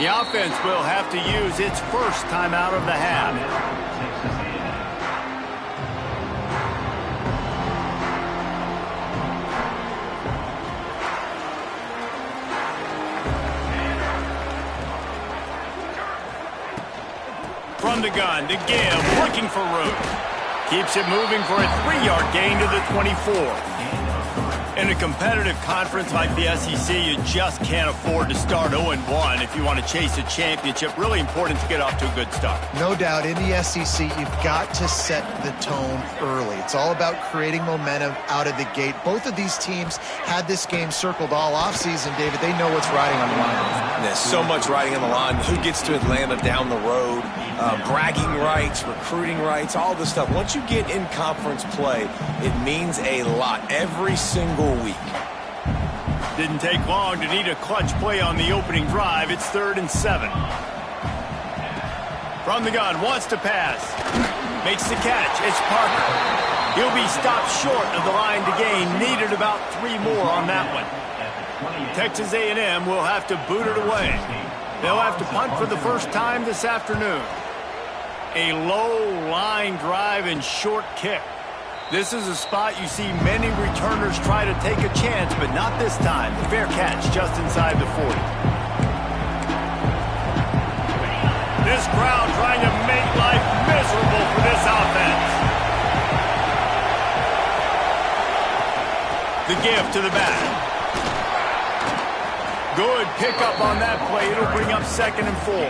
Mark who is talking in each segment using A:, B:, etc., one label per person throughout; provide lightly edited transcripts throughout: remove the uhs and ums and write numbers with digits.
A: The offense will have to use its first timeout of the half. From the gun to give, looking for room. Keeps it moving for a 3-yard gain to the 24. In a competitive conference like the SEC, you just can't afford to start 0-1 if you want to chase a championship. Really important to get off to a good start.
B: No doubt, in the SEC, you've got to set the tone early. It's all about creating momentum out of the gate. Both of these teams had this game circled all offseason, David. They know what's riding on the line.
C: There's so much riding on the line. Who gets to Atlanta down the road? Bragging rights, recruiting rights, all this stuff. Once you get in conference play, it means a lot every single week.
A: Didn't take long to need a clutch play on the opening drive. It's 3rd and 7. From the gun, wants to pass. Makes the catch. It's Parker. He'll be stopped short of the line to gain. Needed about 3 more on that one. Texas A&M will have to boot it away. They'll have to punt for the first time this afternoon. A low line drive and short kick. This is a spot you see many returners try to take a chance, but not this time. Fair catch just inside the 40. This crowd trying to make life miserable for this offense. The give to the back. Good pickup on that play. It'll bring up 2nd and 4.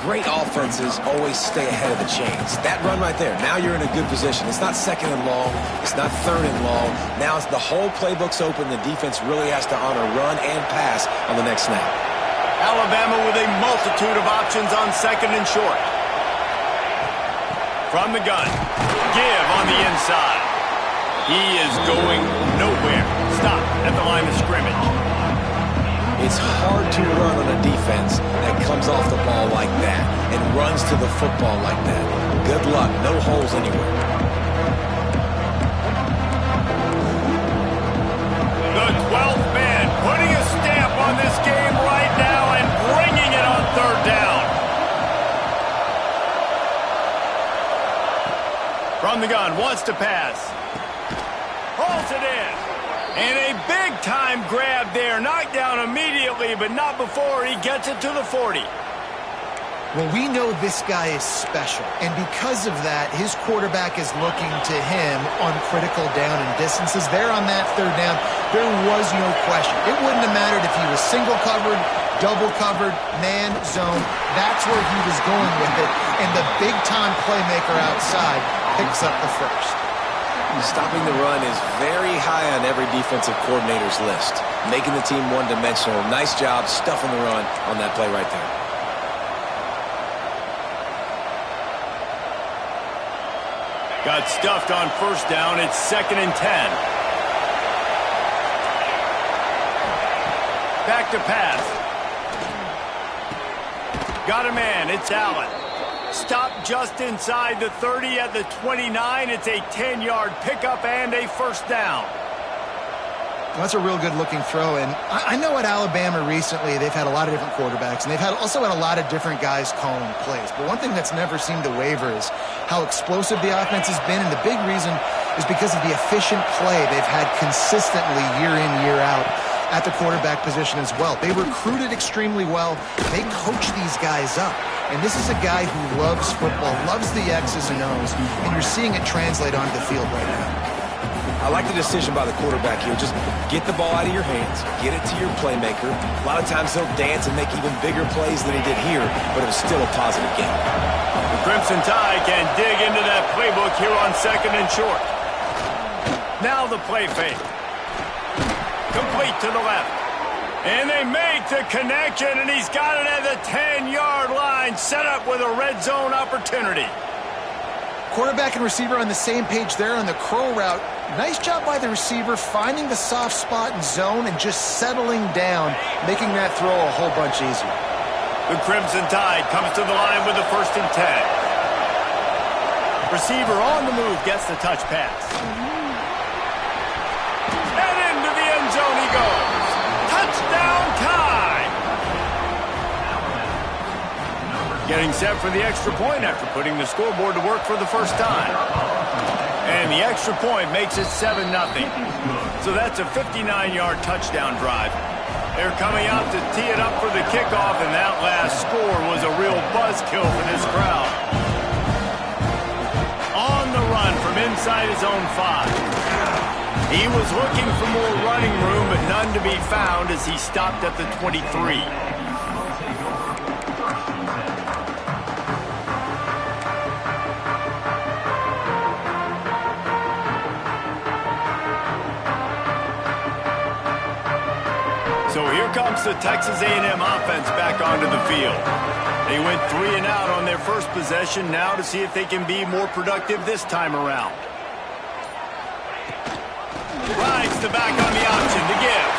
C: Great offenses always stay ahead of the chains. That run right there, now you're in a good position. It's not 2nd and long. It's not 3rd and long. Now it's the whole playbook's open. The defense really has to honor run and pass on the next snap.
A: Alabama with a multitude of options on 2nd and short. From the gun. Give on the inside. He is going nowhere. Stop at the line of scrimmage.
C: It's hard to run on a defense that comes off the ball like that and runs to the football like that. Good luck. No holes anywhere.
A: The 12th man putting a stamp on this game right now and bringing it on 3rd down. From the gun, wants to pass. Pulls it in. And a big-time grab there. Knocked down immediately, but not before he gets it to the 40.
B: Well, we know this guy is special, and because of that, his quarterback is looking to him on critical down and distances. There on that 3rd down, there was no question. It wouldn't have mattered if he was single-covered, double-covered, man, zone. That's where he was going with it, and the big-time playmaker outside picks up the first.
C: Stopping the run is very high on every defensive coordinator's list. Making the team one-dimensional. Nice job stuffing the run on that play right there.
A: Got stuffed on 1st down. It's 2nd and 10. Back to pass. Got a man. It's Allen. Stopped just inside the 30 at the 29. It's a 10-yard pickup and a 1st down.
B: That's a real good-looking throw, and I know at Alabama recently they've had a lot of different quarterbacks, and they've also had a lot of different guys calling plays. But one thing that's never seemed to waver is how explosive the offense has been, and the big reason is because of the efficient play they've had consistently year in, year out at the quarterback position as well. They recruited extremely well. They coach these guys up. And this is a guy who loves football, loves the X's and O's, and you're seeing it translate onto the field right now.
C: I like the decision by the quarterback here. Just get the ball out of your hands, get it to your playmaker. A lot of times he'll dance and make even bigger plays than he did here, but it was still a positive game.
A: The Crimson Tide can dig into that playbook here on 2nd and short. Now the play fake. Complete to the left. And they make the connection, and he's got it at the 10-yard line, set up with a red zone opportunity.
B: Quarterback and receiver on the same page there on the curl route. Nice job by the receiver finding the soft spot in zone and just settling down, making that throw a whole bunch easier.
A: The Crimson Tide comes to the line with the 1st and 10. Receiver on the move gets the touch pass. And into the end zone he goes. Touchdown Tide! Getting set for the extra point after putting the scoreboard to work for the first time. And the extra point makes it 7-0. So that's a 59-yard touchdown drive. They're coming out to tee it up for the kickoff, and that last score was a real buzzkill for this crowd. On the run from inside his own 5. He was looking for more running room, but none to be found as he stopped at the 23. So here comes the Texas A&M offense back onto the field. They went 3 and out on their first possession, now to see if they can be more productive this time around. Rides the back on the option to give.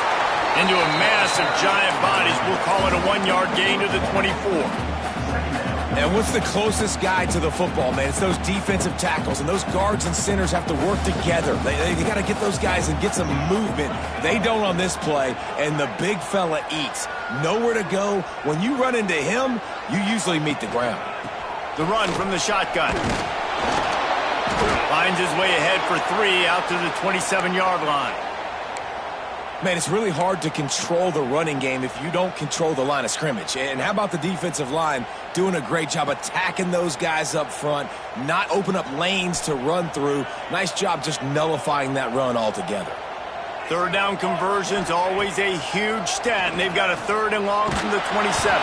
A: Into a mass of giant bodies. We'll call it a 1-yard gain to the 24.
C: And what's the closest guy to the football, man? It's those defensive tackles, and those guards and centers have to work together. They got to get those guys and get some movement. They don't on this play, and the big fella eats. Nowhere to go. When you run into him, you usually meet the ground.
A: The run from the shotgun. Finds his way ahead for 3 out to the 27-yard line.
C: Man, it's really hard to control the running game if you don't control the line of scrimmage. And how about the defensive line doing a great job attacking those guys up front, not open up lanes to run through. Nice job just nullifying that run altogether.
A: Third down conversion's always a huge stat, and they've got a 3rd and long from the 27.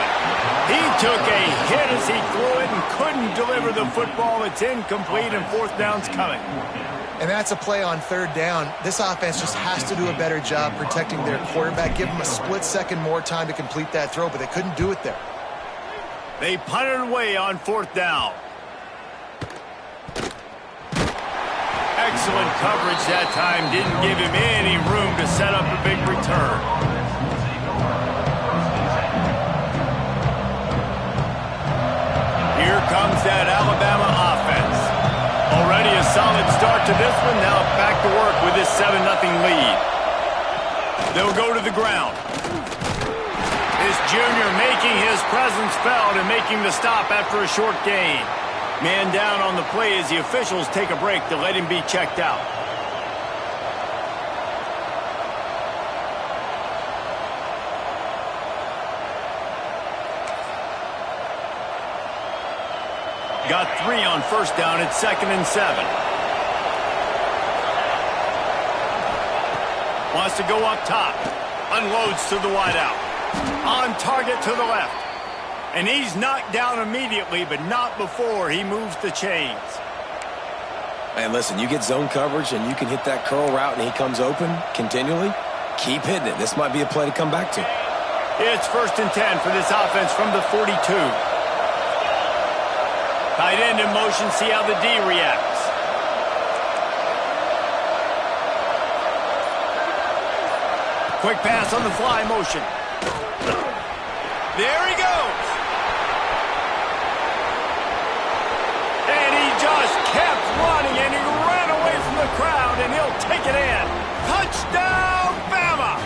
A: He took a hit as he threw it and couldn't deliver the football. It's incomplete, and 4th down's coming.
B: And that's a play on 3rd down. This offense just has to do a better job protecting their quarterback. Give them a split second more time to complete that throw, but they couldn't do it there.
A: They punted away on 4th down. Excellent coverage that time. Didn't give him any room to set up a big return. Here comes that Alabama offense. Already a solid start to this one. Now back to work with this 7-0 lead. They'll go to the ground. This junior making his presence felt and making the stop after a short gain. Man down on the play as the officials take a break to let him be checked out. Got 3 on 1st down. It's 2nd and 7. Wants to go up top. Unloads to the wideout. On target to the left. And he's knocked down immediately, but not before he moves the chains.
C: Man, listen, you get zone coverage and you can hit that curl route and he comes open continually. Keep hitting it. This might be a play to come back to.
A: It's 1st and 10 for this offense from the 42. Tight end in motion, see how the D reacts. Quick pass on the fly motion. There he goes. And he just kept running, and he ran away from the crowd, and he'll take it in. Touchdown, Bama!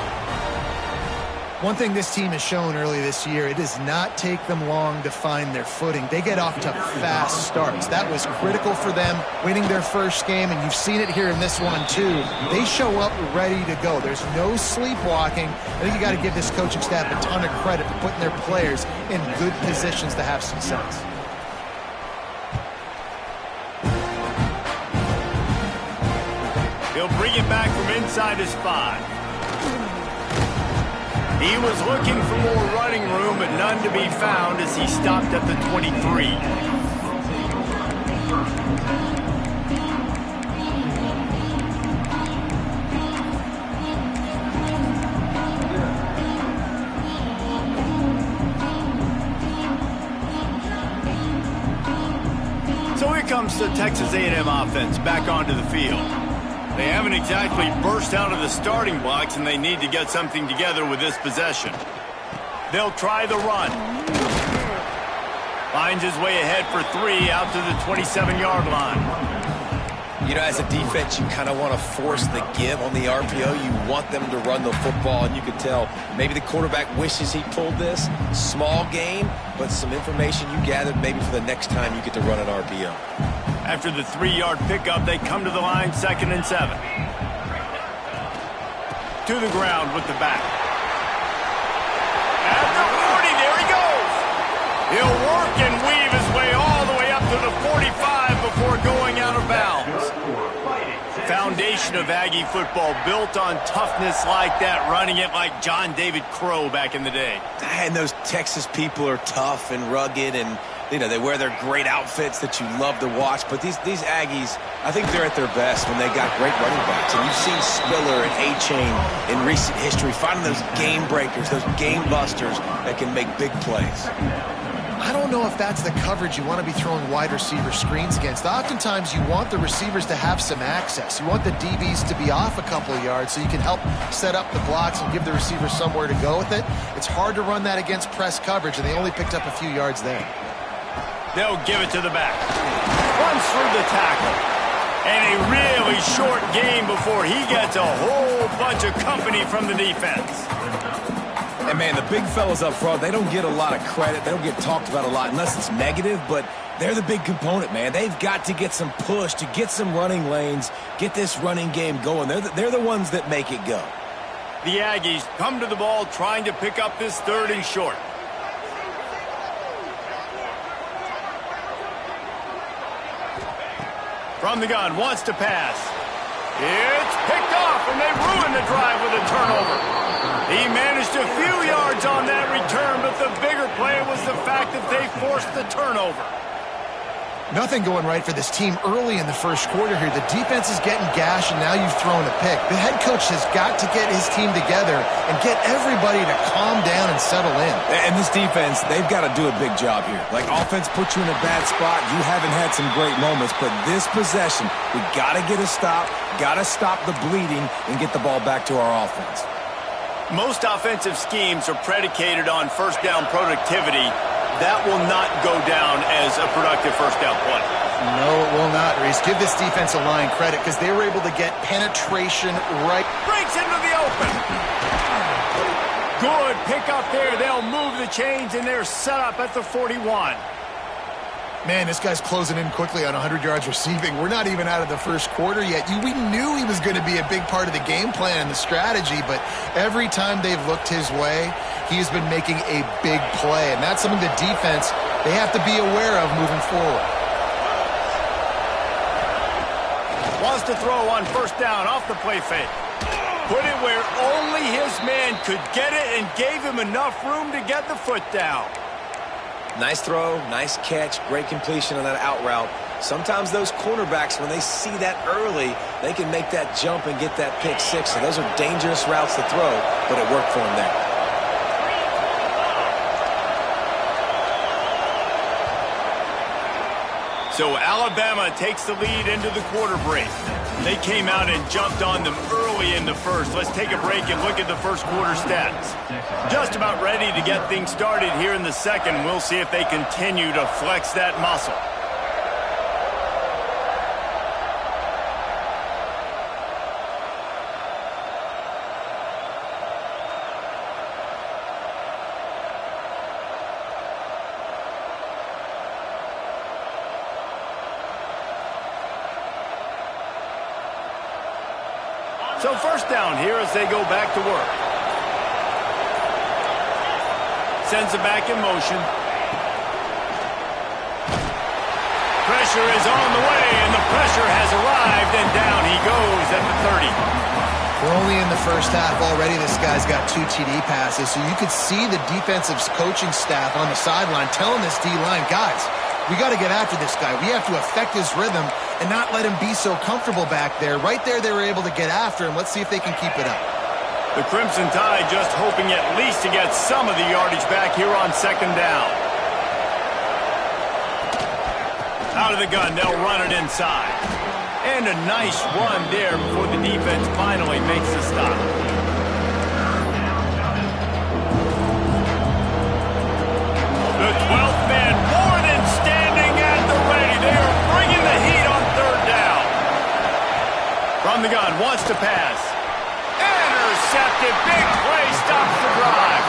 B: One thing this team has shown early this year, it does not take them long to find their footing. They get off to fast starts. That was critical for them, winning their first game, and you've seen it here in this one too. They show up ready to go. There's no sleepwalking. I think you got to give this coaching staff a ton of credit for putting their players in good positions to have success.
A: He'll bring it back from inside his 5. He was looking for more running room, but none to be found as he stopped at the 23. So here comes the Texas A&M offense back onto the field. They haven't exactly burst out of the starting blocks, and they need to get something together with this possession. They'll try the run. Finds his way ahead for 3 out to the 27-yard line.
C: You know, as a defense, you kind of want to force the give on the RPO. You want them to run the football, and you can tell maybe the quarterback wishes he pulled this. Small gain, but some information you gathered maybe for the next time you get to run an RPO.
A: After the 3-yard pickup, they come to the line, 2nd and 7. To the ground with the back. At the 40, there he goes. He'll work and weave his way all the way up to the 45 before going out of bounds. Foundation of Aggie football built on toughness like that, running it like John David Crow back in the day.
C: And those Texas people are tough and rugged, and you know, they wear their great outfits that you love to watch. But these Aggies, I think they're at their best when they got great running backs. And you've seen Spiller and A-Chain in recent history finding those game breakers, those game busters that can make big plays.
B: I don't know if that's the coverage you want to be throwing wide receiver screens against. Oftentimes, you want the receivers to have some access. You want the DBs to be off a couple of yards so you can help set up the blocks and give the receiver somewhere to go with it. It's hard to run that against press coverage, and they only picked up a few yards there.
A: They'll give it to the back. Runs through the tackle. And a really short game before he gets a whole bunch of company from the defense.
C: And, man, the big fellas up front, they don't get a lot of credit. They don't get talked about a lot unless it's negative, but they're the big component, man. They've got to get some push, to get some running lanes, get this running game going. They're the ones that make it go.
A: The Aggies come to the ball trying to pick up this 3rd and short. From the gun, wants to pass. It's picked off, and they ruin the drive with a turnover. He managed a few yards on that return, but the bigger play was the fact that they forced the turnover.
B: Nothing going right for this team early in the first quarter here. The defense is getting gashed, and now you've thrown a pick. The head coach has got to get his team together and get everybody to calm down and settle in.
C: And this defense, they've got to do a big job here. Like, offense puts you in a bad spot. You haven't had some great moments, but this possession, we got to get a stop, got to stop the bleeding, and get the ball back to our offense.
A: Most offensive schemes are predicated on first down productivity. That will not go down as a productive first down play.
B: No, it will not, Reese. Give this defensive line credit because they were able to get penetration right.
A: Breaks into the open. Good pick up there. They'll move the chains, and they're set up at the 41.
B: Man, this guy's closing in quickly on 100 yards receiving. We're not even out of the first quarter yet. We knew he was going to be a big part of the game plan and the strategy, but every time they've looked his way, he has been making a big play, and that's something the defense, they have to be aware of moving forward.
A: Wants to throw on first down off the play fake. Put it where only his man could get it and gave him enough room to get the foot down.
C: Nice throw, nice catch, great completion on that out route. Sometimes those cornerbacks, when they see that early, they can make that jump and get that pick six. So those are dangerous routes to throw, but it worked for him there.
A: So Alabama takes the lead into the quarter break. They came out and jumped on them early in the first. Let's take a break and look at the first quarter stats. Just about ready to get things started here in the second. We'll see if they continue to flex that muscle. So first down here as they go back to work. Sends it back in motion. Pressure is on the way, and the pressure has arrived, and down he goes at the 30.
B: We're only in the first half already. This guy's got 2 TD passes, so you could see the defensive coaching staff on the sideline telling this D-line, guys, we got to get after this guy. We have to affect his rhythm and not let him be so comfortable back there. Right there, they were able to get after him. Let's see if they can keep it up.
A: The Crimson Tide just hoping at least to get some of the yardage back here on second down. Out of the gun, they'll run it inside. And a nice run there before the defense finally makes the stop. The 12th man more than standing at the ready. They are bringing the heat on third down. From the gun, wants to pass. Intercepted. Big play, stops the drive.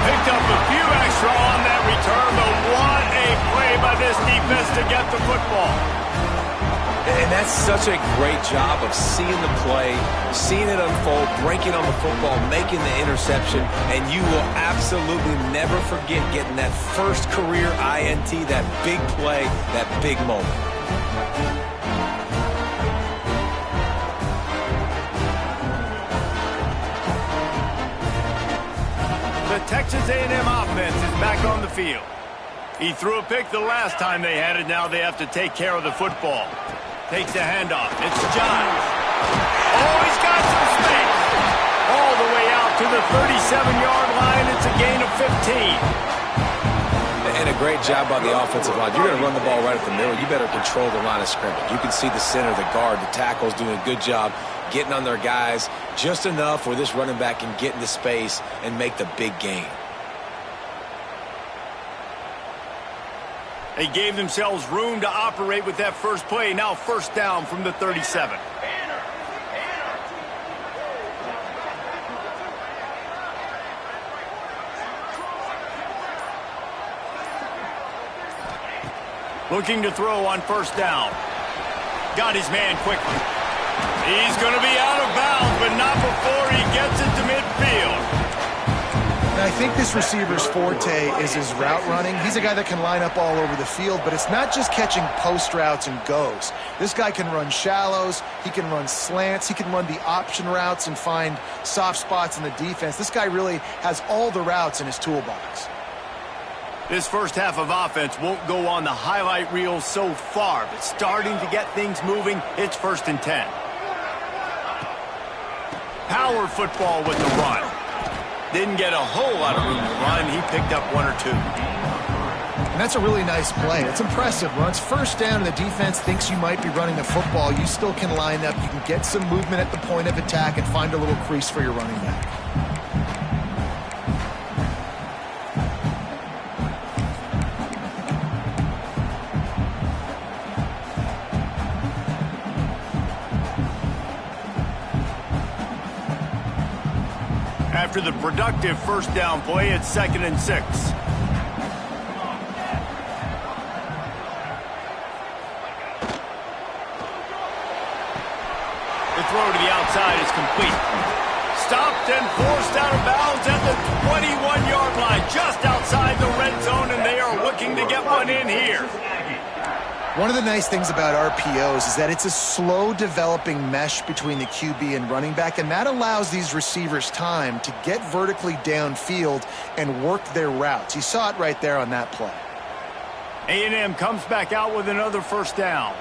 A: Picked up a few extra on that return, but what a play by this defense to get the football.
C: And that's such a great job of seeing the play, seeing it unfold, breaking on the football, making the interception, and you will absolutely never forget getting that first career INT, that big play, that big moment.
A: The Texas A&M offense is back on the field. He threw a pick the last time they had it. Now they have to take care of the football. Takes the handoff. It's Giles. Oh, he's got some space. All the way out to the 37-yard line. It's a gain of 15.
C: And a great job by the offensive line. You're going to run the ball right at the middle. You better control the line of scrimmage. You can see the center, the guard, the tackles doing a good job getting on their guys just enough where this running back can get into space and make the big gain.
A: They gave themselves room to operate with that first play. Now first down from the 37. Looking to throw on first down. Got his man quickly. He's going to be out of bounds, but not before he gets it to midfield.
B: Now, I think this receiver's forte is his route running. He's a guy that can line up all over the field, but it's not just catching post routes and goes. This guy can run shallows, he can run slants, he can run the option routes and find soft spots in the defense. This guy really has all the routes in his toolbox.
A: This first half of offense won't go on the highlight reel so far, but starting to get things moving. It's 1st and 10. Power football with the run. Didn't get a whole lot of room to run. He picked up 1 or 2.
B: And that's a really nice play. It's impressive. When it's first down and the defense thinks you might be running the football, you still can line up. You can get some movement at the point of attack and find a little crease for your running back.
A: After the productive first down play, it's 2nd and 6. The throw to the outside is complete. Stopped and forced out of bounds at the 21-yard line, just outside the red zone, and they are looking to get one in here.
B: One of the nice things about RPOs is that it's a slow developing mesh between the QB and running back, and that allows these receivers time to get vertically downfield and work their routes. You saw it right there on that play.
A: A&M comes back out with another first down.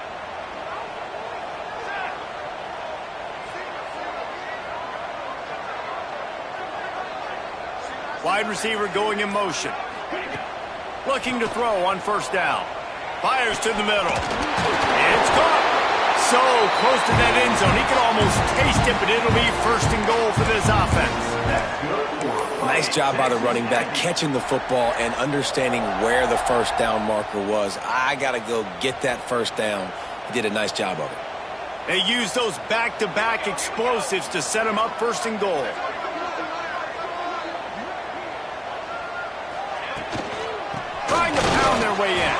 A: Wide receiver going in motion. Looking to throw on first down. Fires to the middle. It's caught. So close to that end zone. He can almost taste it, but it'll be 1st and goal for this offense.
C: Nice job by the running back catching the football and understanding where the first down marker was. I got to go get that first down. He did a nice job of it.
A: They use those back-to-back explosives to set him up 1st and goal. Trying to pound their way in.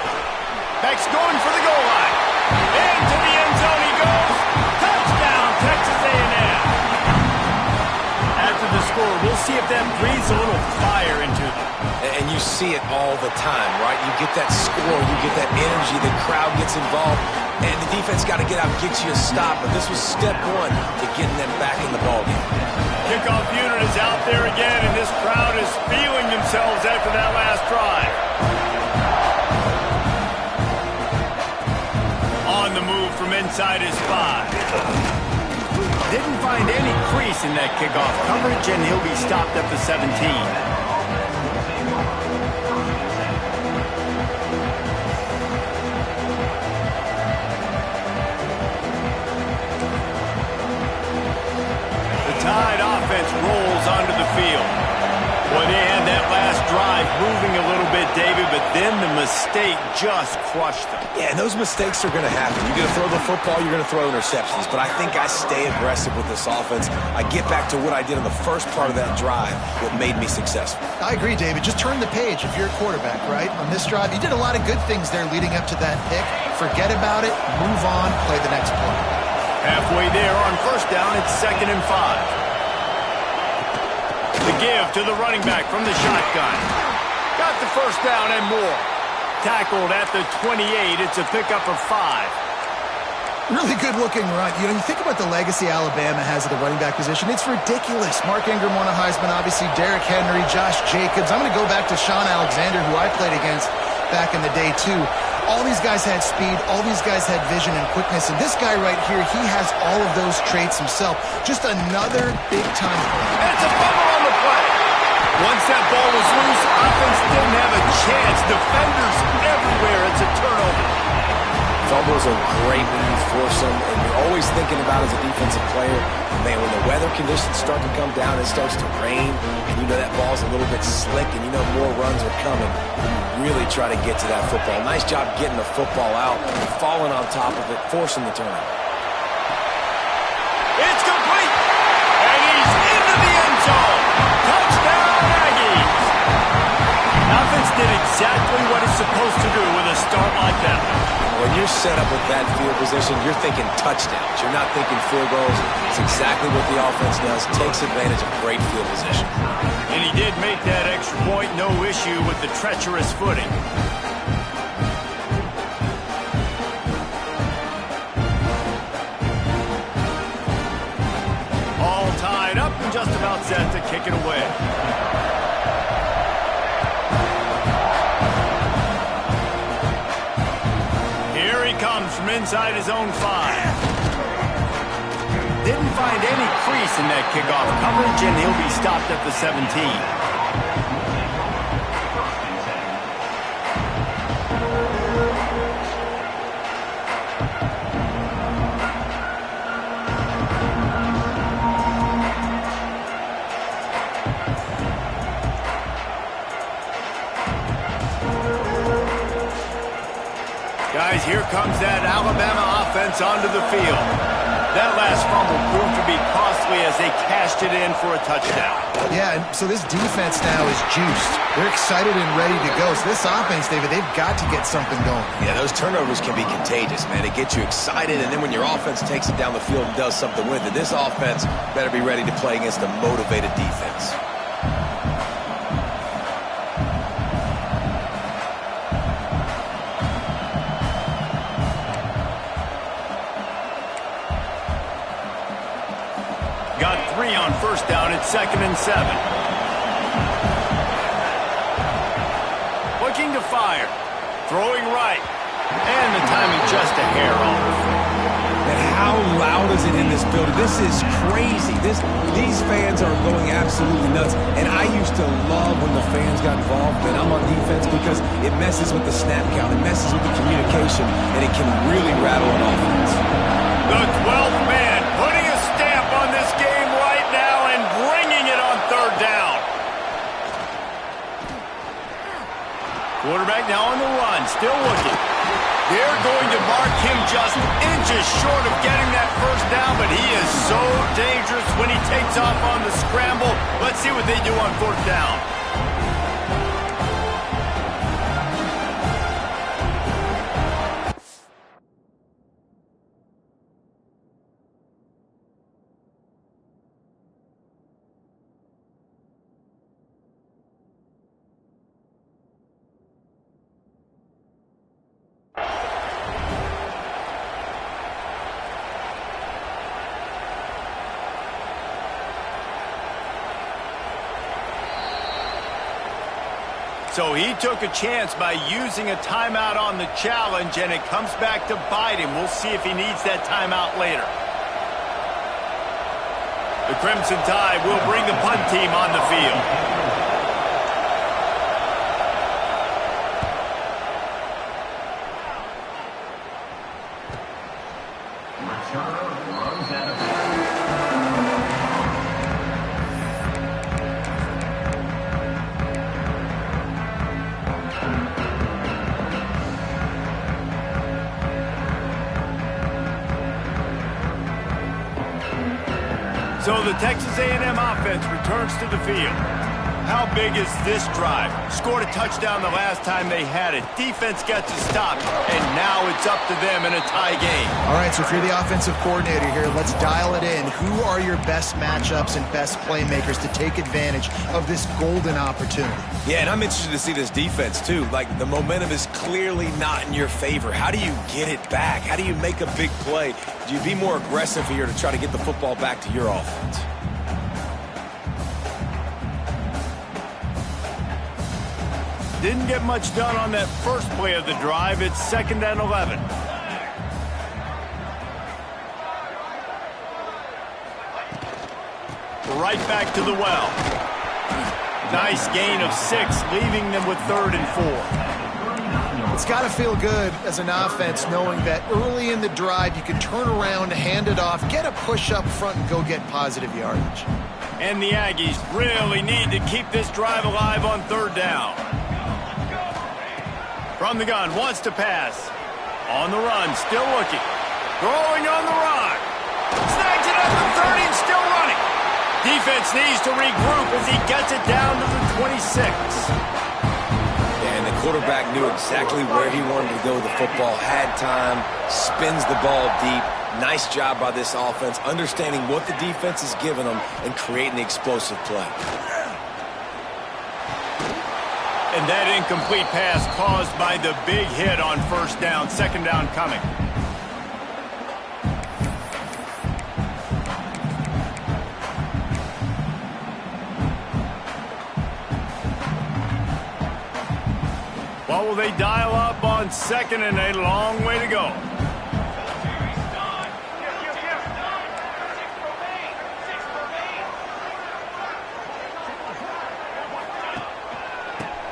A: Beck's going for the goal line. Into the end zone he goes. Touchdown, Texas A&M. After the score, we'll see if that breathes a little fire into them.
C: And you see it all the time, right? You get that score, you get that energy, the crowd gets involved, and the defense got to get out and get you a stop. But this was step 1 to getting them back in the ballgame.
A: Kickoff unit is out there again, and this crowd is feeling themselves after that last drive. On the move from inside his 5. Didn't find any crease in that kickoff coverage, and he'll be stopped at the 17. The Tide offense rolls onto the field. Boy, they had that last drive moving a little bit did, David, but then the mistake just crushed them.
C: Yeah, and those mistakes are going to happen. You're going to throw the football, you're going to throw interceptions. But I think I stay aggressive with this offense. I get back to what I did in the first part of that drive, what made me successful.
B: I agree, David. Just turn the page if you're a quarterback, right? On this drive, you did a lot of good things there leading up to that pick. Forget about it, move on, play the next play.
A: Halfway there on first down, it's 2nd and 5. The give to the running back from the shotgun. Got the first down and more. Tackled at the 28. It's a pickup of 5.
B: Really good-looking run. You know, you think about the legacy Alabama has at the running back position. It's ridiculous. Mark Ingram won a Heisman, obviously. Derrick Henry, Josh Jacobs. I'm going to go back to Sean Alexander, who I played against back in the day, too. All these guys had speed. All these guys had vision and quickness. And this guy right here, he has all of those traits himself. Just another big-time play.
A: It's a fumble on the play. Once that ball was loose, offense didn't have a chance. Defenders everywhere. It's a turnover.
C: Fumbles are great when you force them, and you're always thinking about as a defensive player, man, when the weather conditions start to come down, it starts to rain, and you know that ball's a little bit slick, and you know more runs are coming. You really try to get to that football. Nice job getting the football out, falling on top of it, forcing the turnover.
A: It's complete, and he's into the end zone. Touchdown, Aggies. Offense did exactly what it's supposed to do with a start like that.
C: When you're set up with that field position, you're thinking touchdowns. You're not thinking field goals. It's exactly what the offense does. Takes advantage of great field position.
A: And he did make that extra point, no issue with the treacherous footing. All tied up and just about set to kick it away. Comes from inside his own 5. Didn't find any crease in that kickoff coverage, and he'll be stopped at the 17. Guys, here comes that Alabama offense onto the field. That last fumble proved to be costly as they cashed it in for a touchdown.
B: Yeah, and so this defense now is juiced. They're excited and ready to go. So this offense, David, they've got to get something going.
C: Yeah, those turnovers can be contagious, man. It gets you excited, and then when your offense takes it down the field and does something with it, this offense better be ready to play against a motivated defense.
A: Got 3 on first down at 2nd and 7. Looking to fire. Throwing right. And the timing just a hair off.
C: And how loud is it in this building? This is crazy. These fans are going absolutely nuts. And I used to love when the fans got involved when I'm on defense because it messes with the snap count. It messes with the communication. And it can really rattle an offense.
A: The 12th man putting a stamp on this game right now and bringing it on 3rd down. Quarterback now on the run, still looking. They're going to mark him just inches short of getting that first down, but he is so dangerous when he takes off on the scramble. Let's see what they do on 4th down. So he took a chance by using a timeout on the challenge, and it comes back to bite him. We'll see if he needs that timeout later. The Crimson Tide will bring the punt team on the field. So the Texas A&M offense returns to the field. How big is this drive? Scored a touchdown the last time they had it. Defense gets a stop, and now it's up to them in a tie game.
B: All right, so if you're the offensive coordinator here, let's dial it in. Who are your best matchups and best playmakers to take advantage of this golden opportunity?
C: Yeah, and I'm interested to see this defense, too. Like, the momentum is clearly not in your favor. How do you get it back? How do you make a big play? Do you be more aggressive here to try to get the football back to your offense?
A: Didn't get much done on that first play of the drive. It's 2nd and 11. Right back to the well. Nice gain of 6, leaving them with 3rd and 4.
B: It's got to feel good as an offense knowing that early in the drive you can turn around, hand it off, get a push up front, and go get positive yardage.
A: And the Aggies really need to keep this drive alive on 3rd down. From the gun, wants to pass. On the run, still looking. Throwing on the run. Snags it at the 30 and still running. Defense needs to regroup as he gets it down to the 26.
C: And the quarterback knew exactly where he wanted to go with the football, had time, spins the ball deep. Nice job by this offense, understanding what the defense is giving them and creating the explosive play.
A: And that incomplete pass caused by the big hit on 1st down. 2nd down coming. What will they dial up on 2nd and a long way to go?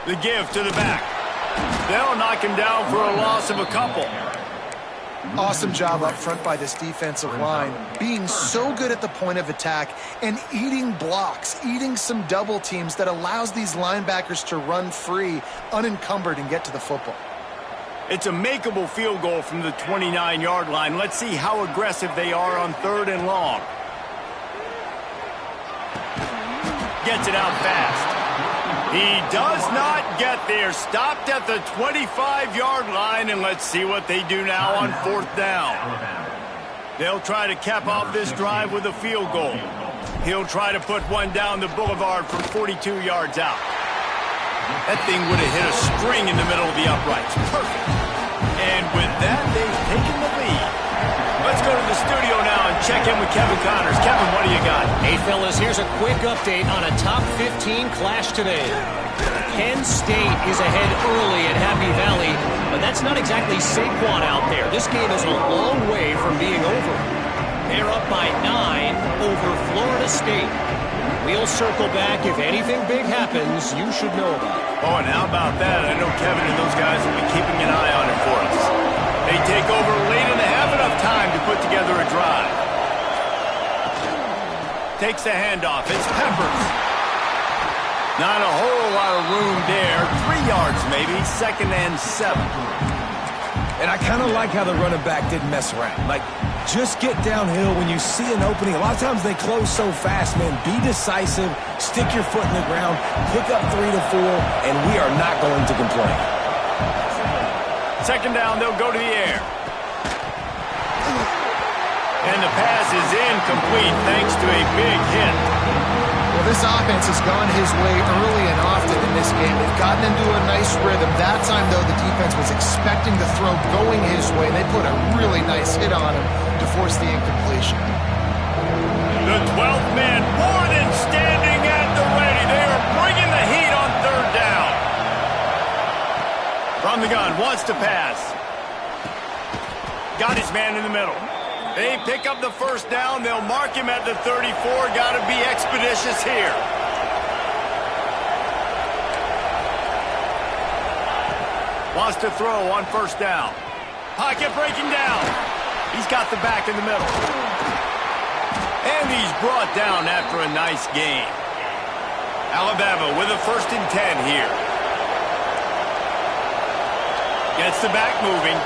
A: The give to the back. They'll knock him down for a loss of a couple.
B: Awesome job up front by this defensive line, being so good at the point of attack and eating blocks, eating some double teams that allows these linebackers to run free, unencumbered, and get to the football.
A: It's a makeable field goal from the 29-yard line. Let's see how aggressive they are on 3rd and long. Gets it out fast. He does not get there. Stopped at the 25-yard line, and let's see what they do now on 4th down. They'll try to cap off this drive with a field goal. He'll try to put one down the boulevard from 42 yards out. That thing would have hit a string in the middle of the uprights. Perfect. And with that, they've taken the lead. Let's go to the studio now and check in with Kevin Connors. Kevin, what do you got?
D: Hey, fellas, here's a quick update on a top 15 clash today. Penn State is ahead early at Happy Valley, but that's not exactly Saquon out there. This game is a long way from being over. They're up by 9 over Florida State. We'll circle back. If anything big happens, you should know about it.
A: Oh, and how about that? I know Kevin and those guys will be keeping an eye on it for us. They take over late in the half, enough time to put together a drive. Takes the handoff. It's Peppers. Not a whole lot of room there. 3 yards maybe. 2nd and 7.
C: And I kind of like how the running back didn't mess around. Like, just get downhill when you see an opening. A lot of times they close so fast, man. Be decisive. Stick your foot in the ground. Pick up 3 to 4, and we are not going to complain.
A: 2nd down, they'll go to the air. And the pass is incomplete thanks to a big hit.
B: Well, this offense has gone his way early and often in this game. They've gotten into a nice rhythm. That time, though, the defense was expecting the throw going his way. They put a really nice hit on him to force the incompletion.
A: The 12th man more than standing at the ready. They are bringing the heat on 3rd down. From the gun, wants to pass. Got his man in the middle. They pick up the 1st down. They'll mark him at the 34. Got to be expeditious here. Wants to throw on 1st down. Pocket breaking down. He's got the back in the middle. And he's brought down after a nice gain. Alabama with a 1st and 10 here. Gets the back moving.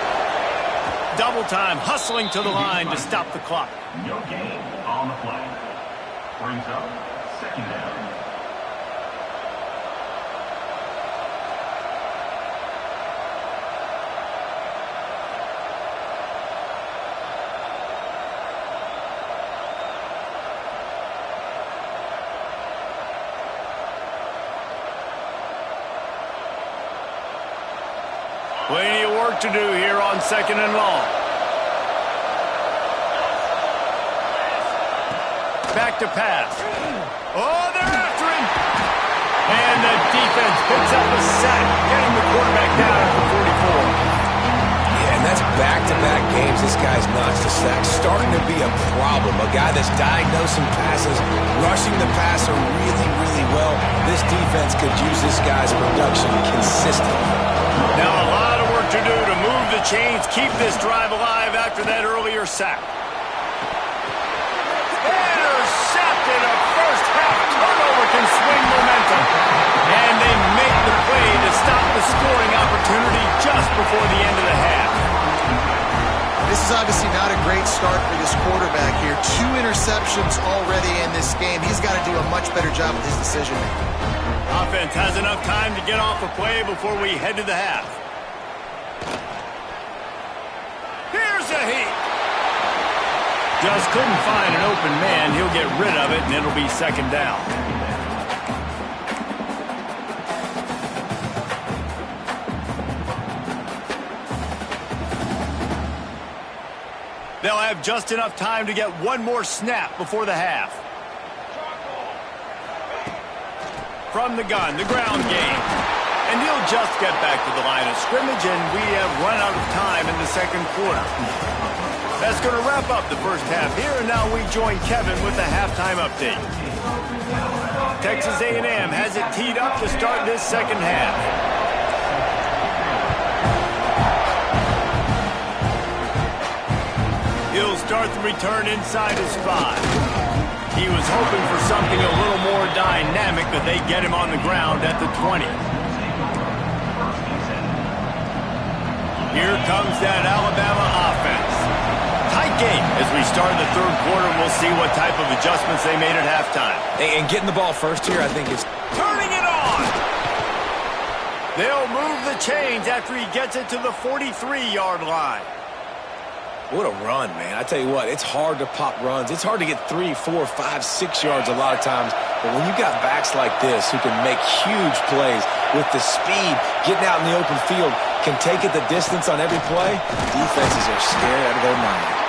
A: Double time, hustling to the line to stop the clock.
E: No gain on the play. Brings up second down.
A: Plenty of work to do here on second and long. Back to pass. Oh, they're after him. And the defense picks up a sack, getting the quarterback down at the 44.
C: Yeah, and that's back-to-back games this guy's notched a sack. Starting to be a problem. A guy that's diagnosing passes, rushing the passer really, really well. This defense could use this guy's production consistently.
A: Now a lot of work to do to move the chains, keep this drive alive after that earlier sack. Intercepted, a first half turnover can swing momentum. And they make the play to stop the scoring opportunity just before the end of the half.
B: This is obviously not a great start for this quarterback here. 2 interceptions already in this game. He's got to do a much better job with his decision-making.
A: Offense has enough time to get off a play before we head to the half. Here's a heat. Just couldn't find an open man. He'll get rid of it, and it'll be second down. They'll have just enough time to get one more snap before the half. From the gun, the ground game. And he'll just get back to the line of scrimmage, and we have run out of time in the second quarter. That's going to wrap up the first half here, and now we join Kevin with the halftime update. Texas A&M has it teed up to start this second half. He'll start the return inside his 5. He was hoping for something a little more dynamic, but they get him on the ground at the 20. Here comes that Alabama offense. Tight game as we start the third quarter, and we'll see what type of adjustments they made at halftime.
C: And getting the ball first here, I think, is
A: turning it on. They'll move the chains after he gets it to the 43-yard line.
C: What a run, man. I tell you what, it's hard to pop runs. It's hard to get 3, 4, 5, 6 yards a lot of times. But when you got backs like this who can make huge plays with the speed, getting out in the open field, can take it the distance on every play, defenses are scared out of their mind.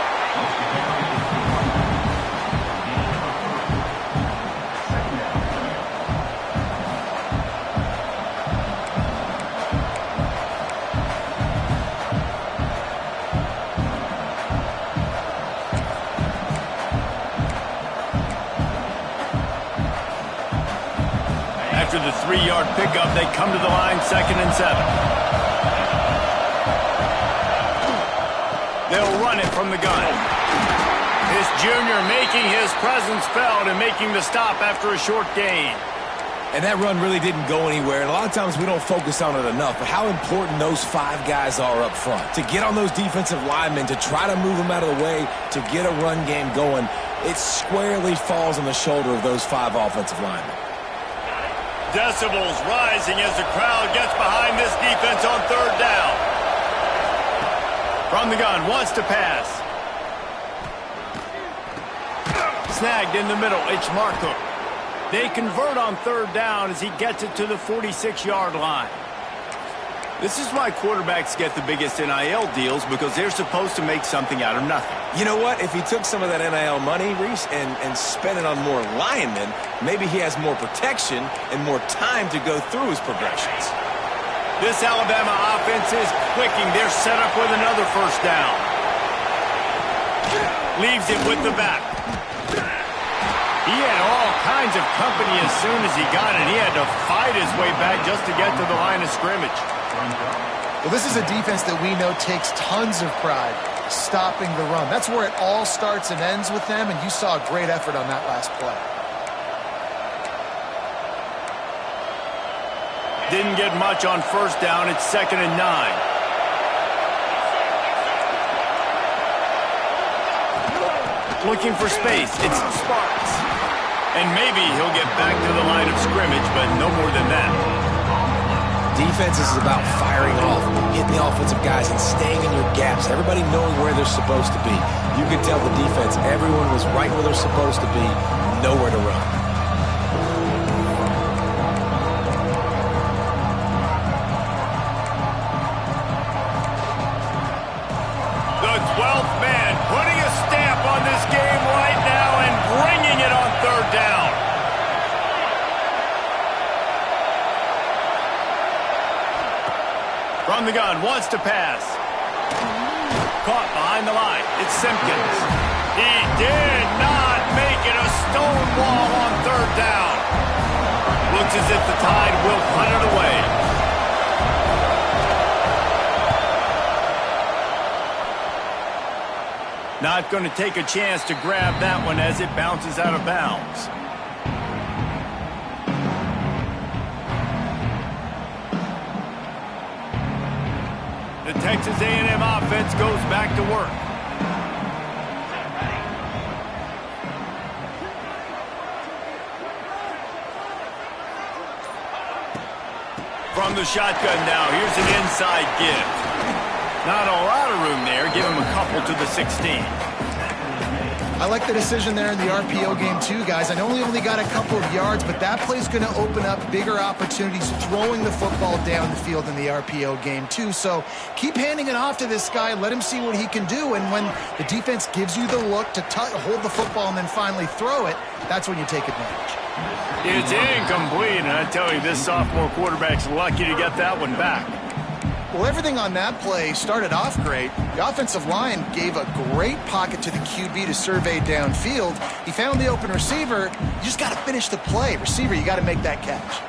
A: After the 3-yard pickup, they come to the line, 2nd and 7. They'll run it from the gun. This junior making his presence felt and making the stop after a short gain.
C: And that run really didn't go anywhere. And a lot of times we don't focus on it enough, but how important those 5 guys are up front. To get on those defensive linemen, to try to move them out of the way, to get a run game going, it squarely falls on the shoulder of those 5 offensive linemen.
A: Decibels rising as the crowd gets behind this defense on 3rd down. From the gun, wants to pass. Snagged in the middle, it's Marco. They convert on 3rd down as he gets it to the 46-yard line. This is why quarterbacks get the biggest NIL deals, because they're supposed to make something out of nothing.
C: You know what? If he took some of that NIL money, Reese, and spent it on more linemen, maybe he has more protection and more time to go through his progressions.
A: This Alabama offense is clicking. They're set up with another 1st down. Leaves it with the back. He had all kinds of company as soon as he got it. He had to fight his way back just to get to the line of scrimmage.
B: Well, this is a defense that we know takes tons of pride stopping the run. That's where it all starts and ends with them, and you saw a great effort on that last play.
A: Didn't get much on 1st down. It's 2nd and 9. Looking for space. It's Sparks. And maybe he'll get back to the line of scrimmage, but no more than that.
C: Defense is about firing off, hitting the offensive guys, and staying in your gaps. Everybody knowing where they're supposed to be. You can tell the defense, everyone was right where they're supposed to be, nowhere to run.
A: The 12th man putting a stamp on this game right now and bringing it on third down. From the gun, wants to pass. Caught behind the line. It's Simpkins. He did not make it a stone wall on third down. Looks as if the Tide will punt it away. Not going to take a chance to grab that one as it bounces out of bounds. The Texas A&M offense goes back to work. From the shotgun now, here's an inside give. Not a lot of room there. Give him a couple to the 16.
B: I like the decision there in the RPO game too, guys. I know he only got a couple of yards, but that play's going to open up bigger opportunities throwing the football down the field in the RPO game too. So keep handing it off to this guy. Let him see what he can do. And when the defense gives you the look to hold the football and then finally throw it, that's when you take advantage.
A: It's incomplete, and I tell you, this sophomore quarterback's lucky to get that one back.
B: Well, everything on that play started off great. The offensive line gave a great pocket to the QB to survey downfield. He found the open receiver. You just got to finish the play. Receiver, you got to make that catch.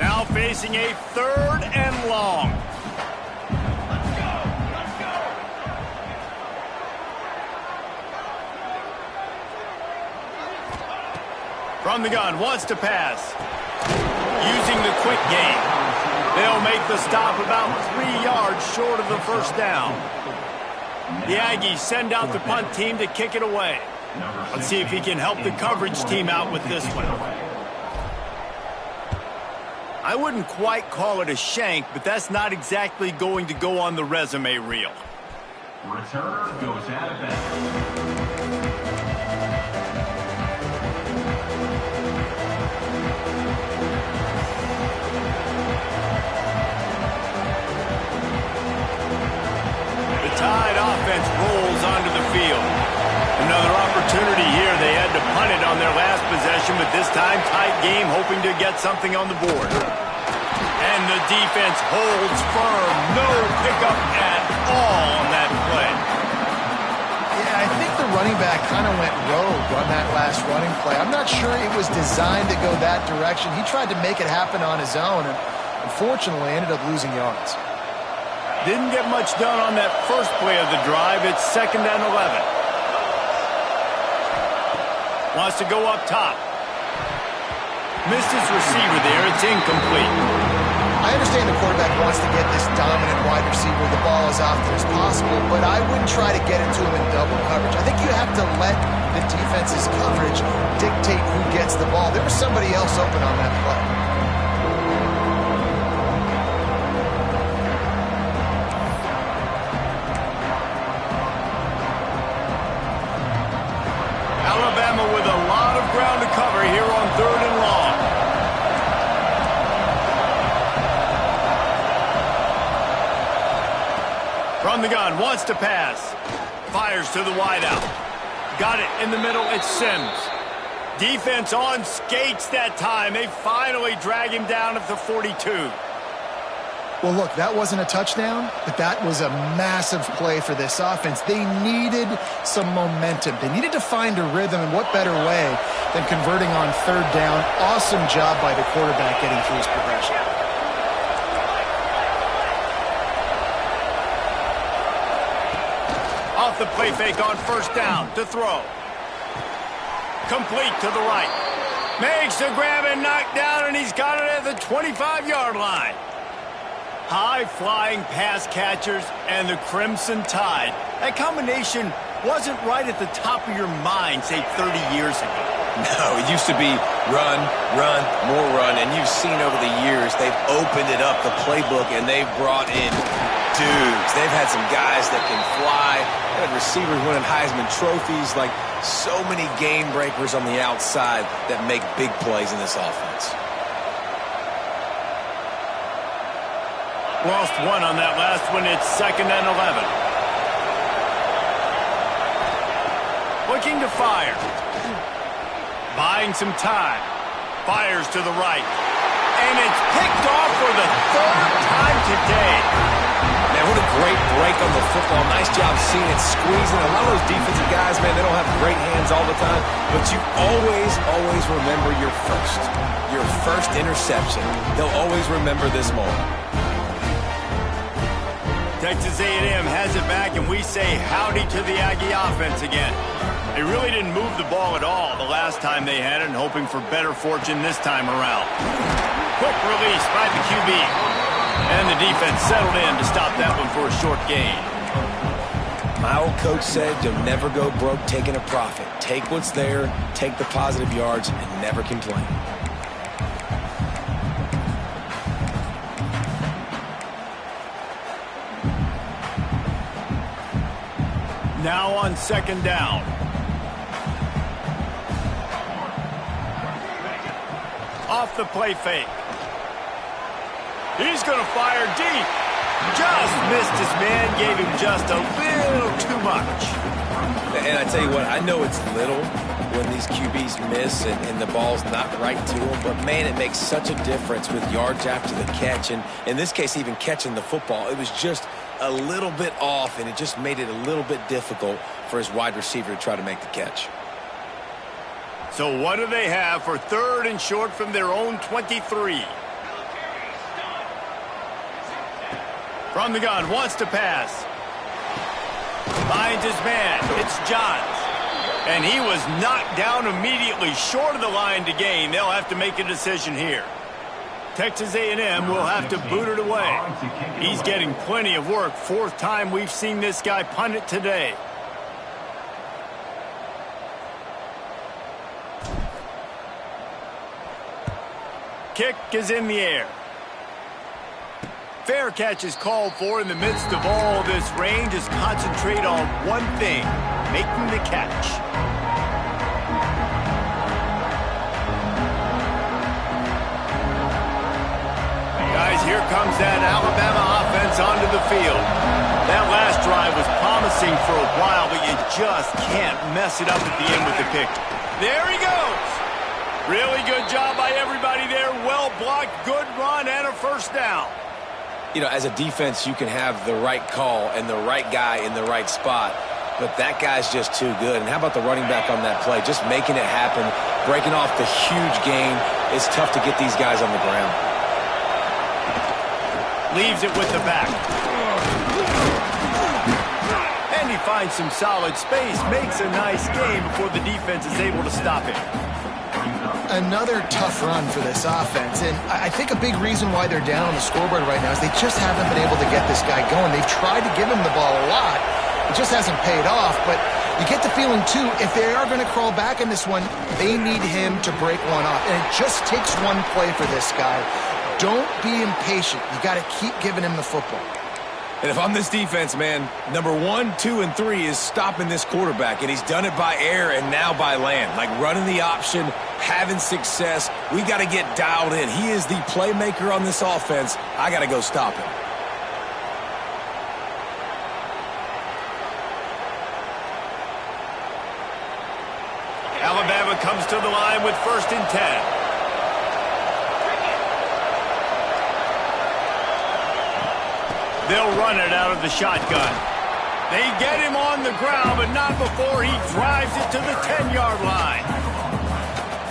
A: Now facing a 3rd and long. From the gun, wants to pass. Using the quick game. They'll make the stop about 3 yards short of the first down. The Aggies send out the punt team to kick it away. Let's see if he can help the coverage team out with this one. I wouldn't quite call it a shank, but that's not exactly going to go on the resume reel.
E: Return goes out of bounds.
A: Tide offense rolls onto the field. Another opportunity here. They had to punt it on their last possession, but this time tight game, hoping to get something on the board. And the defense holds firm. No pickup at all on that play.
B: Yeah, I think the running back kind of went rogue on that last running play. I'm not sure it was designed to go that direction. He tried to make it happen on his own and unfortunately ended up losing yards.
A: Didn't get much done on that first play of the drive. It's 2nd and 11. Wants to go up top. Missed his receiver there. It's incomplete.
B: I understand the quarterback wants to get this dominant wide receiver the ball as often as possible, but I wouldn't try to get it to him in double coverage. I think you have to let the defense's coverage dictate who gets the ball. There was somebody else open on that play.
A: With a lot of ground to cover here on 3rd and long. From the gun, wants to pass. Fires to the wideout. Got it in the middle, it's Sims. Defense on skates that time. They finally drag him down at the 42.
B: Well, look, that wasn't a touchdown, but that was a massive play for this offense. They needed some momentum. They needed to find a rhythm, and what better way than converting on 3rd down. Awesome job by the quarterback getting through his progression.
A: Off the play fake on 1st down to throw. Complete to the right. Makes the grab and knock down, and he's got it at the 25-yard line. High-flying pass catchers and the Crimson Tide. That combination wasn't right at the top of your mind, say, 30 years ago.
C: No, it used to be run, run, more run, and you've seen over the years they've opened it up, the playbook, and they've brought in dudes. They've had some guys that can fly. They've had receivers winning Heisman trophies, like so many game breakers on the outside that make big plays in this offense.
A: Lost one on that last one. It's 2nd and 11. Looking to fire. Buying some time. Fires to the right. And it's picked off for the 3rd time today.
C: Man, what a great break on the football. Nice job seeing it squeezing. A lot of those defensive guys, man, they don't have great hands all the time. But you always remember your first interception. They'll always remember this moment.
A: Texas A&M has it back, and we say howdy to the Aggie offense again. They really didn't move the ball at all the last time they had it, and hoping for better fortune this time around. Quick release by the QB. And the defense settled in to stop that one for a short gain.
C: My old coach said you'll never go broke taking a profit. Take what's there, take the positive yards, and never complain.
A: Now on 2nd down. Off the play fake. He's going to fire deep. Just missed his man, gave him just a little too much.
C: And I tell you what, I know it's little when these QBs miss and the ball's not right to them, but man, it makes such a difference with yards after the catch. And in this case, even catching the football, it was just a little bit off, and it just made it a little bit difficult for his wide receiver to try to make the catch.
A: So what do they have for 3rd and short from their own 23? From the gun, wants to pass. Finds his man. It's Johns. And he was knocked down immediately short of the line to gain. They'll have to make a decision here. Texas A&M will have to boot it away. He's getting plenty of work. 4th time we've seen this guy punt it today. Kick is in the air. Fair catch is called for. In the midst of all this rain, just concentrate on one thing, making the catch. Guys, here comes that Alabama offense onto the field. That last drive was promising for a while, but you just can't mess it up at the end with the pick. There he goes. Really good job by everybody there. Well blocked, good run, and a 1st down.
C: You know, as a defense, you can have the right call and the right guy in the right spot, but that guy's just too good. And how about the running back on that play? Just making it happen, breaking off the huge gain. It's tough to get these guys on the ground.
A: Leaves it with the back. And he finds some solid space, makes a nice game before the defense is able to stop it.
B: Another tough run for this offense, and I think a big reason why they're down on the scoreboard right now is they just haven't been able to get this guy going. They've tried to give him the ball a lot. It just hasn't paid off, but you get the feeling, too, if they are going to crawl back in this one, they need him to break one off, and it just takes one play for this guy. Don't be impatient. You got to keep giving him the football.
C: And if I'm this defense, man, number 1, 2, and 3 is stopping this quarterback, and he's done it by air and now by land. Like running the option, having success. We got to get dialed in. He is the playmaker on this offense. I got to go stop him.
A: Alabama comes to the line with 1st and 10. They'll run it out of the shotgun. They get him on the ground, but not before he drives it to the 10-yard line.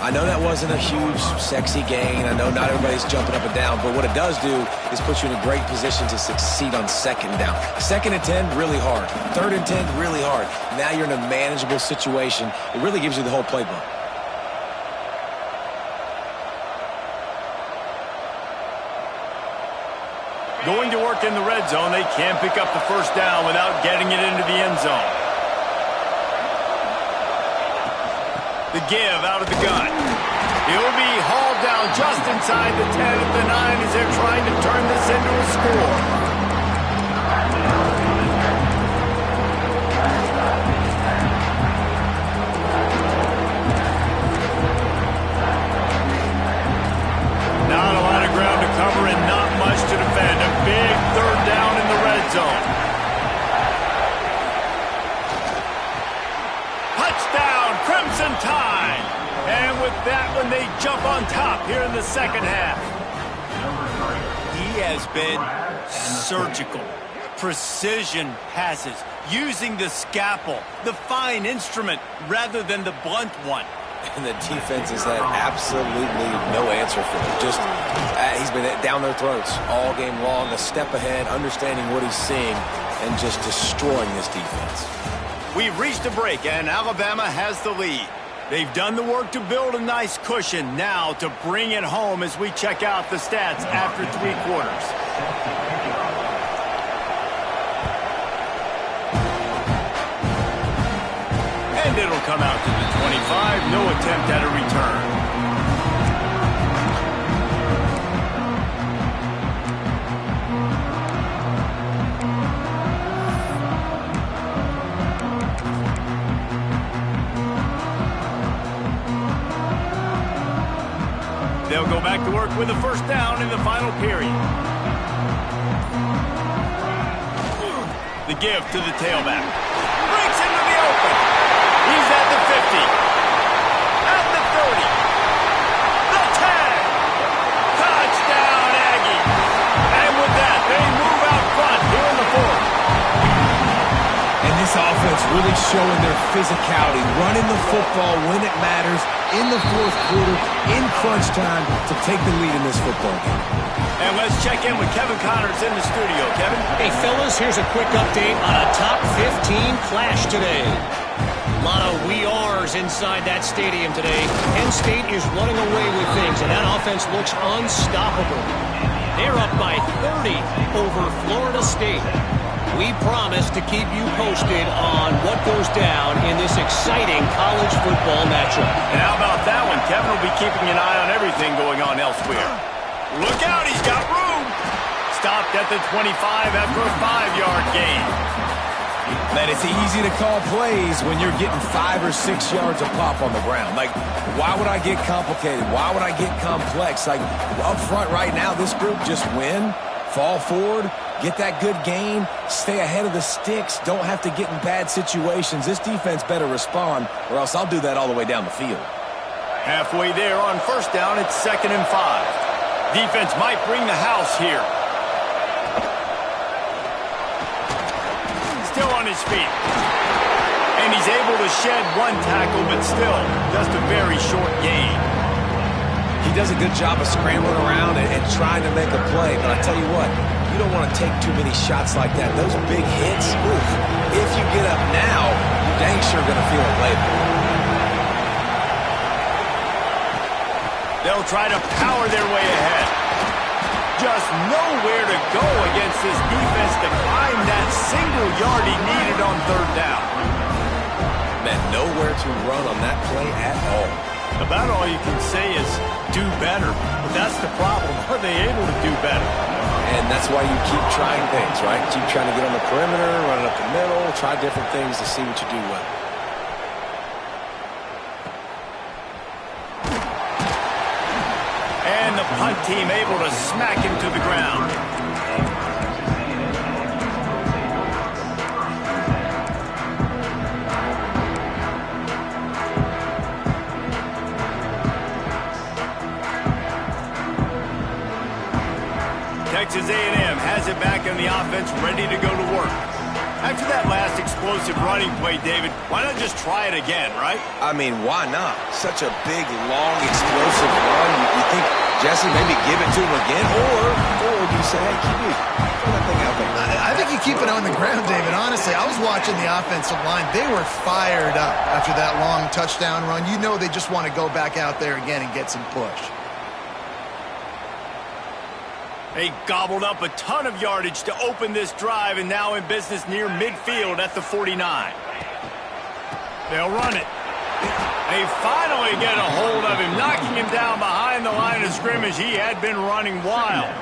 C: I know that wasn't a huge, sexy gain. I know not everybody's jumping up and down, but what it does do is put you in a great position to succeed on 2nd down. 2nd and 10, really hard. 3rd and 10, really hard. Now you're in a manageable situation. It really gives you the whole playbook.
A: Going to work in the red zone. They can't pick up the first down without getting it into the end zone. The give out of the gun. He'll be hauled down just inside the 10 at the 9 as they're trying to turn this into a score. Not a lot of ground to cover and not much to defend. A big third down in the red zone. Touchdown, Crimson Tide. And with that one, they jump on top here in the second half. He has been surgical. Precision passes, using the scalpel, the fine instrument, rather than the blunt one.
C: And the defense has had absolutely no answer for him. Just, he's been down their throats all game long, a step ahead, understanding what he's seeing, and just destroying this defense.
A: We've reached a break, and Alabama has the lead. They've done the work to build a nice cushion. Now to bring it home as we check out the stats after 3 quarters. And it'll come out to the 25. No attempt at a return. They'll go back to work with a first down in the final period. The give to the tailback. Breaks into the open. He's at the 50. At the 30. The tag. Touchdown, Aggie. And with that, they move out front here in the fourth.
C: And this offense really showing their physicality, running the football when it matters, in the fourth quarter, in crunch time, to take the lead in this football game.
A: And let's check in with Kevin Connors in the studio. Kevin?
D: Hey, fellas, here's a quick update on a top 15 clash today. A lot of we are's inside that stadium today. Penn State is running away with things, and that offense looks unstoppable. They're up by 30 over Florida State. We promise to keep you posted on what goes down in this exciting college football matchup.
A: And how about that one? Kevin will be keeping an eye on everything going on elsewhere. Look out, he's got room. Stopped at the 25 after a 5-yard gain.
C: Man, it's easy to call plays when you're getting 5 or 6 yards a pop on the ground. Like, why would I get complicated? Why would I get complex? Like, up front right now, this group just win, fall forward, get that good gain, stay ahead of the sticks, don't have to get in bad situations. This defense better respond, or else I'll do that all the way down the field.
A: Halfway there on first down, it's 2nd and 5. Defense might bring the house here. Still on his feet. And he's able to shed one tackle, but still just a very short gain.
C: He does a good job of scrambling around and trying to make a play, but I tell you what, you don't want to take too many shots like that. Those big hits, oof, if you get up now, you're dang sure going to feel it later.
A: They'll try to power their way ahead. Just nowhere to go against this defense to find that single yard he needed on 3rd down.
C: Man, nowhere to run on that play at all.
A: About all you can say is do better. But that's the problem. Are they able to do better?
C: And that's why you keep trying things, right? Keep trying to get on the perimeter, run it up the middle, try different things to see what you do well.
A: And the punt team able to smack him to the ground. Texas A&M has it back in the offense, ready to go to work. After that last explosive running play, David, why not just try it again, right?
C: I mean, why not? Such a big, long, explosive run. You think, Jesse, maybe give it to him again? Or you say, hey, keep it. Throw that thing out there.
B: I think you keep it on the ground, David. Honestly, I was watching the offensive line. They were fired up after that long touchdown run. You know they just want to go back out there again and get some push.
A: They gobbled up a ton of yardage to open this drive and now in business near midfield at the 49. They'll run it. They finally get a hold of him, knocking him down behind the line of scrimmage. He had been running wild.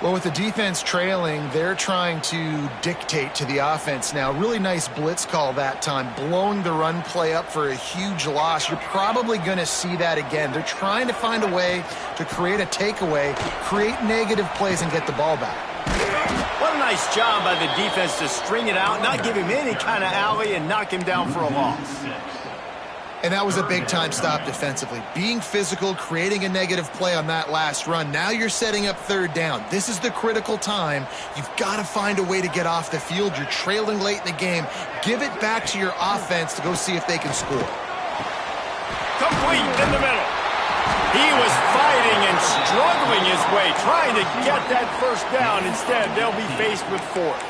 B: Well, with the defense trailing, they're trying to dictate to the offense now. Really nice blitz call that time, blowing the run play up for a huge loss. You're probably going to see that again. They're trying to find a way to create a takeaway, create negative plays, and get the ball back.
A: What a nice job by the defense to string it out, not give him any kind of alley, and knock him down for a loss.
B: And that was a big-time stop defensively. Being physical, creating a negative play on that last run. Now you're setting up third down. This is the critical time. You've got to find a way to get off the field. You're trailing late in the game. Give it back to your offense to go see if they can score.
A: Complete in the middle. He was fighting and struggling his way, trying to get that first down. Instead, they'll be faced with fourth.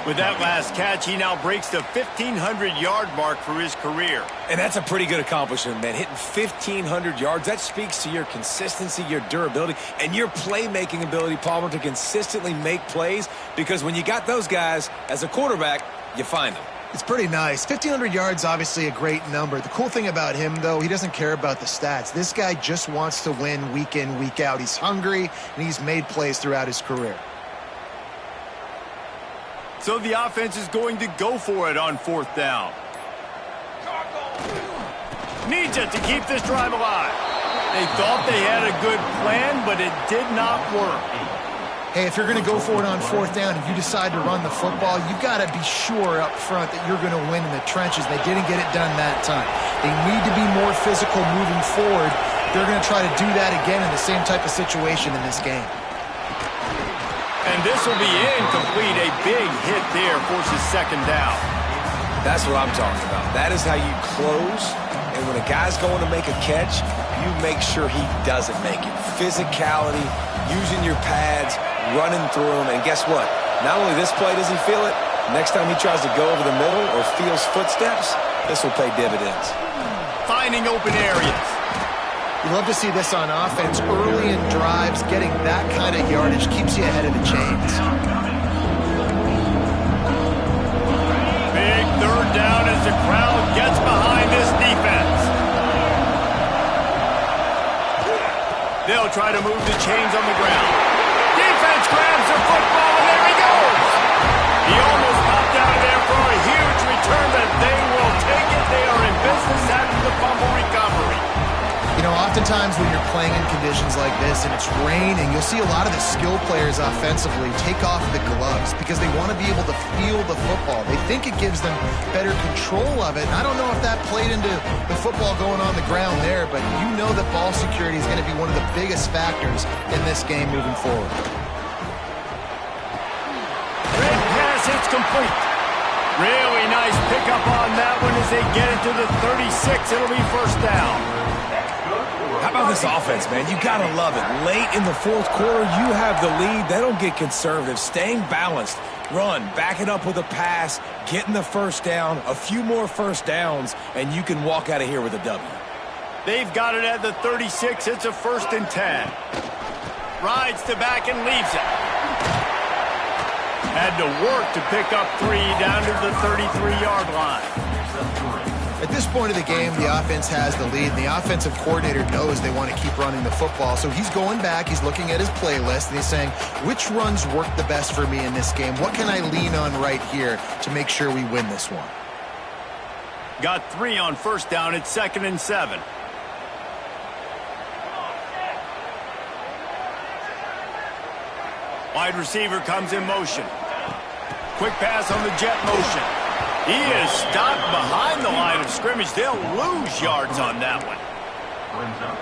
A: With that last catch, he now breaks the 1,500-yard mark for his career.
C: And that's a pretty good accomplishment, man. Hitting 1,500 yards, that speaks to your consistency, your durability, and your playmaking ability, Palmer, to consistently make plays. Because when you got those guys as a quarterback, you find them.
B: It's pretty nice. 1,500 yards, obviously a great number. The cool thing about him, though, he doesn't care about the stats. This guy just wants to win week in, week out. He's hungry, and he's made plays throughout his career.
A: So the offense is going to go for it on fourth down. Needs it to keep this drive alive. They thought they had a good plan, but it did not work.
B: Hey, if you're going to go for it on fourth down and you decide to run the football, you've got to be sure up front that you're going to win in the trenches. They didn't get it done that time. They need to be more physical moving forward. They're going to try to do that again in the same type of situation in this game.
A: And this will be incomplete. A big hit there forces second down.
C: That's what I'm talking about. That is how you close. And when a guy's going to make a catch, you make sure he doesn't make it. Physicality, using your pads, running through them. And guess what? Not only this play does he feel it, next time he tries to go over the middle or feels footsteps, this will pay dividends.
A: Finding open areas.
B: You love to see this on offense. Early in drives, getting that kind of yardage keeps you ahead of the chains.
A: Big third down as the crowd gets behind this defense. They'll try to move the chains on the ground. Defense grabs the football, and there he goes. He almost popped out of there for a huge return, but they will take it. They are in business after the fumble recovery.
B: You know, oftentimes when you're playing in conditions like this and it's raining, you'll see a lot of the skill players offensively take off the gloves because they want to be able to feel the football. They think it gives them better control of it. And I don't know if that played into the football going on the ground there, but you know that ball security is going to be one of the biggest factors in this game moving forward.
A: Red pass, it's complete. Really nice pickup on that one as they get it to the 36. It'll be first down.
C: How about this offense, man? You got to love it. Late in the fourth quarter, you have the lead. They don't get conservative. Staying balanced. Run, back it up with a pass, getting the first down, a few more first downs, and you can walk out of here with a W.
A: They've got it at the 36. It's a 1st and 10. Rides to back and leaves it. Had to work to pick up 3 down to the 33-yard line.
B: At this point of the game, the offense has the lead, and the offensive coordinator knows they want to keep running the football. So he's going back, he's looking at his playlist, and he's saying, which runs work the best for me in this game? What can I lean on right here to make sure we win this one?
A: Got 3 on first down. It's 2nd and 7. Wide receiver comes in motion. Quick pass on the jet motion. He is stopped behind the line of scrimmage. They'll lose yards on that one.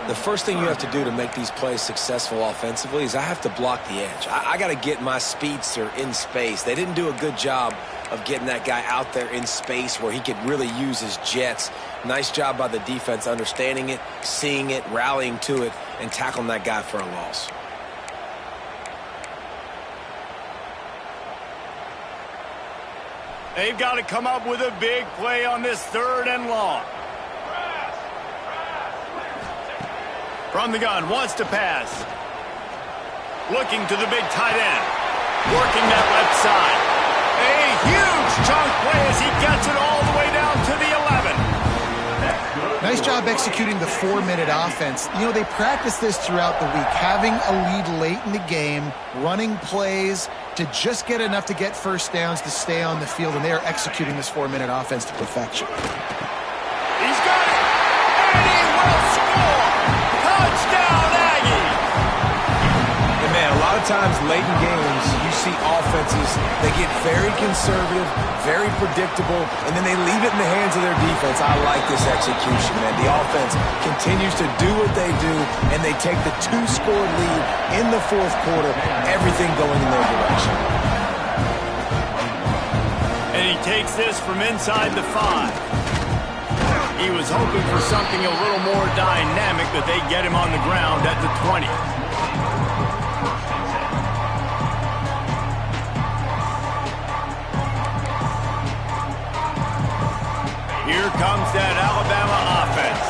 C: The first thing you have to do to make these plays successful offensively is I have to block the edge. I got to get my speedster in space. They didn't do a good job of getting that guy out there in space where he could really use his jets. Nice job by the defense understanding it, seeing it, rallying to it, and tackling that guy for a loss.
A: They've got to come up with a big play on this 3rd and long. From the gun, wants to pass. Looking to the big tight end. Working that left side. A huge chunk play as he gets it all the way down to the 11.
B: Nice job executing the 4-minute offense. You know, they practice this throughout the week, having a lead late in the game, running plays to just get enough to get first downs to stay on the field, and they are executing this 4-minute offense to perfection.
A: He's got it, and he will score! Touchdown, Aggie!
C: And man, a lot of times late in games, you see offenses, they get very conservative, very predictable, and then they leave it in the hands of their defense. I like this execution, man. The offense continues to do what they do, and they take the 2-score lead in the fourth quarter, everything going in their direction.
A: And he takes this from inside the 5. He was hoping for something a little more dynamic, but they get him on the ground at the 20. Here comes that Alabama offense.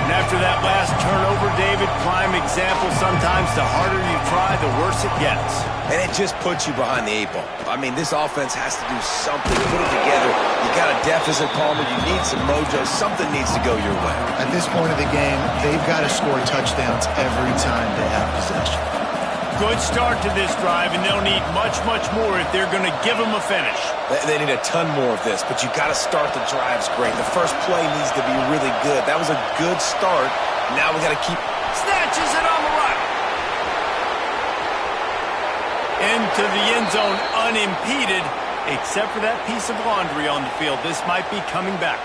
A: And after that last turnover, David, prime example, sometimes the harder you try, the worse it gets.
C: And it just puts you behind the 8 ball. I mean, this offense has to do something, put it together. You got a deficit, Palmer. You need some mojo. Something needs to go your way.
B: At this point of the game, they've got to score touchdowns every time they have possession.
A: Good start to this drive, and they'll need much, much more if they're going to give them a finish.
C: They need a ton more of this, but you got to start the drives great. The first play needs to be really good. That was a good start. Now we got to keep...
A: Snatches it on the right. Into the end zone unimpeded, except for that piece of laundry on the field. This might be coming back.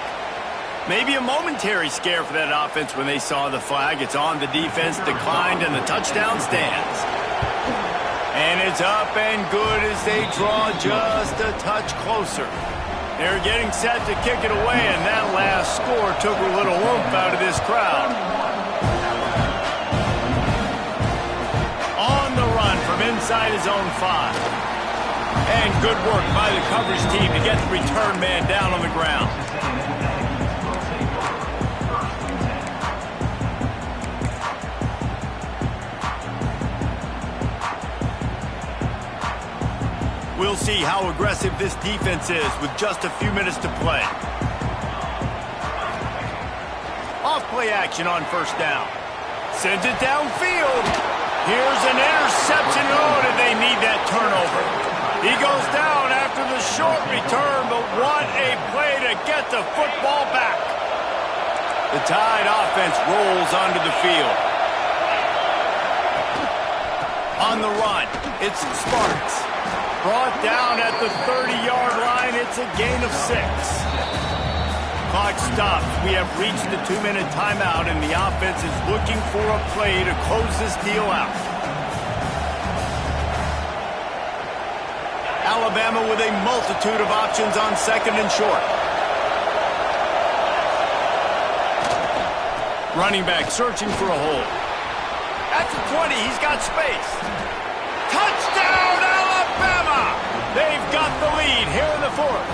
A: Maybe a momentary scare for that offense when they saw the flag. It's on, the defense declined, and the touchdown stands. And it's up and good as they draw just a touch closer. They're getting set to kick it away, and that last score took a little oomph out of this crowd. On the run from inside his own 5. And good work by the coverage team to get the return man down on the ground. We'll see how aggressive this defense is with just a few minutes to play. Off play action on first down. Sends it downfield. Here's an interception. Oh, did they need that turnover? He goes down after the short return, but what a play to get the football back. The Tide offense rolls onto the field. On the run, it's the Spartans. Brought down at the 30-yard line. It's a gain of 6. Clock stops. We have reached the 2-minute timeout, and the offense is looking for a play to close this deal out. Alabama with a multitude of options on second and short. Running back searching for a hole. At the 20, he's got space. Touchdown, Alabama! They've got the lead here in the fourth.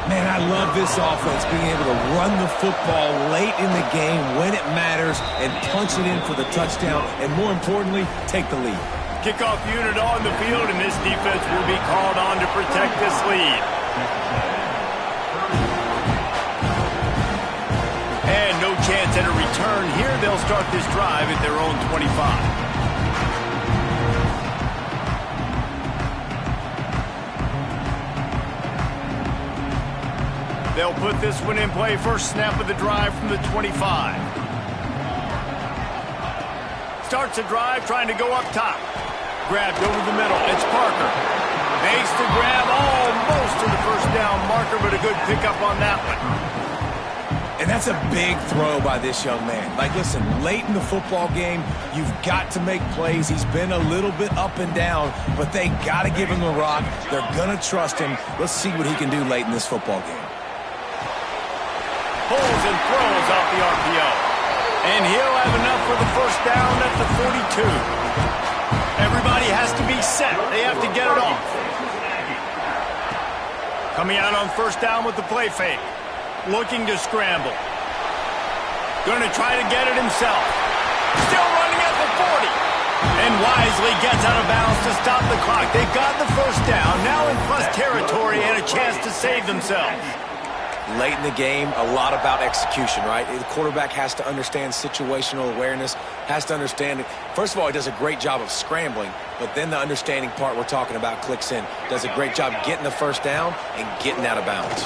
C: Man, I love this offense, being able to run the football late in the game when it matters and punch it in for the touchdown, and more importantly, take the lead.
A: Kickoff unit on the field, and this defense will be called on to protect this lead. And no chance at a return here. They'll start this drive at their own 25. They'll put this one in play. First snap of the drive from the 25. Starts a drive trying to go up top. Grabbed over the middle. It's Parker. Makes the grab almost to the first down marker, but a good pickup on that one.
C: And that's a big throw by this young man. Like, listen, late in the football game, you've got to make plays. He's been a little bit up and down, but they got to give him the rock. They're going to trust him. Let's see what he can do late in this football game.
A: Pulls and throws off the RPO. And he'll have enough for the first down at the 42. Everybody has to be set. They have to get it off. Coming out on first down with the play fake. Looking to scramble. Going to try to get it himself. Still running at the 40. And wisely gets out of bounds to stop the clock. They've got the first down, now in plus territory and a chance to save themselves.
C: Late in the game, a lot about execution, right? The quarterback has to understand situational awareness, has to understand it. First of all, he does a great job of scrambling, but then the understanding part we're talking about clicks in. Does a great job getting the first down and getting out of bounds.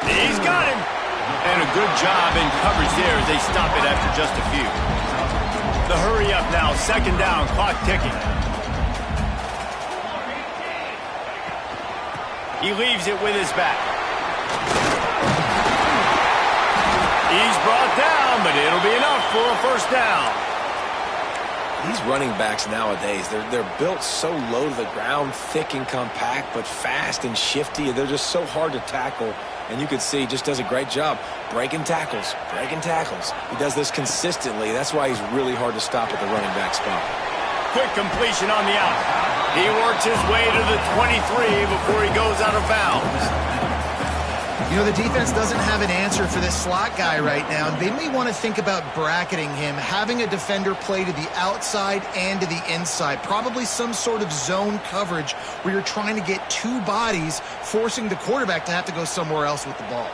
A: He's got him. And a good job in coverage there as they stop it after just a few. The hurry up now, second down, clock ticking. He leaves it with his back. He's brought down, but it'll be enough for a first down.
C: These running backs nowadays, they're built so low to the ground, thick and compact, but fast and shifty. They're just so hard to tackle. And you can see he just does a great job breaking tackles, breaking tackles. He does this consistently. That's why he's really hard to stop at the running back spot.
A: Quick completion on the out. He works his way to the 23 before he goes out of bounds.
B: You know, the defense doesn't have an answer for this slot guy right now. They may want to think about bracketing him, having a defender play to the outside and to the inside. Probably some sort of zone coverage where you're trying to get two bodies, forcing the quarterback to have to go somewhere else with the ball.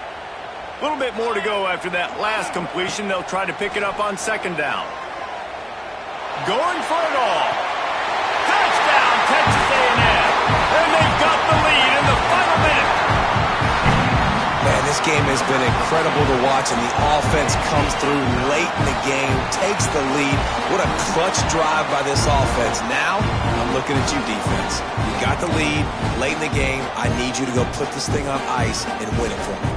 A: A little bit more to go after that last completion. They'll try to pick it up on second down. Going for it all. Touchdown, Texas A&M. And they've got the lead in the final minute.
C: Man, this game has been incredible to watch, and the offense comes through late in the game, takes the lead. What a clutch drive by this offense. Now, I'm looking at you, defense. You got the lead late in the game. I need you to go put this thing on ice and win it for me.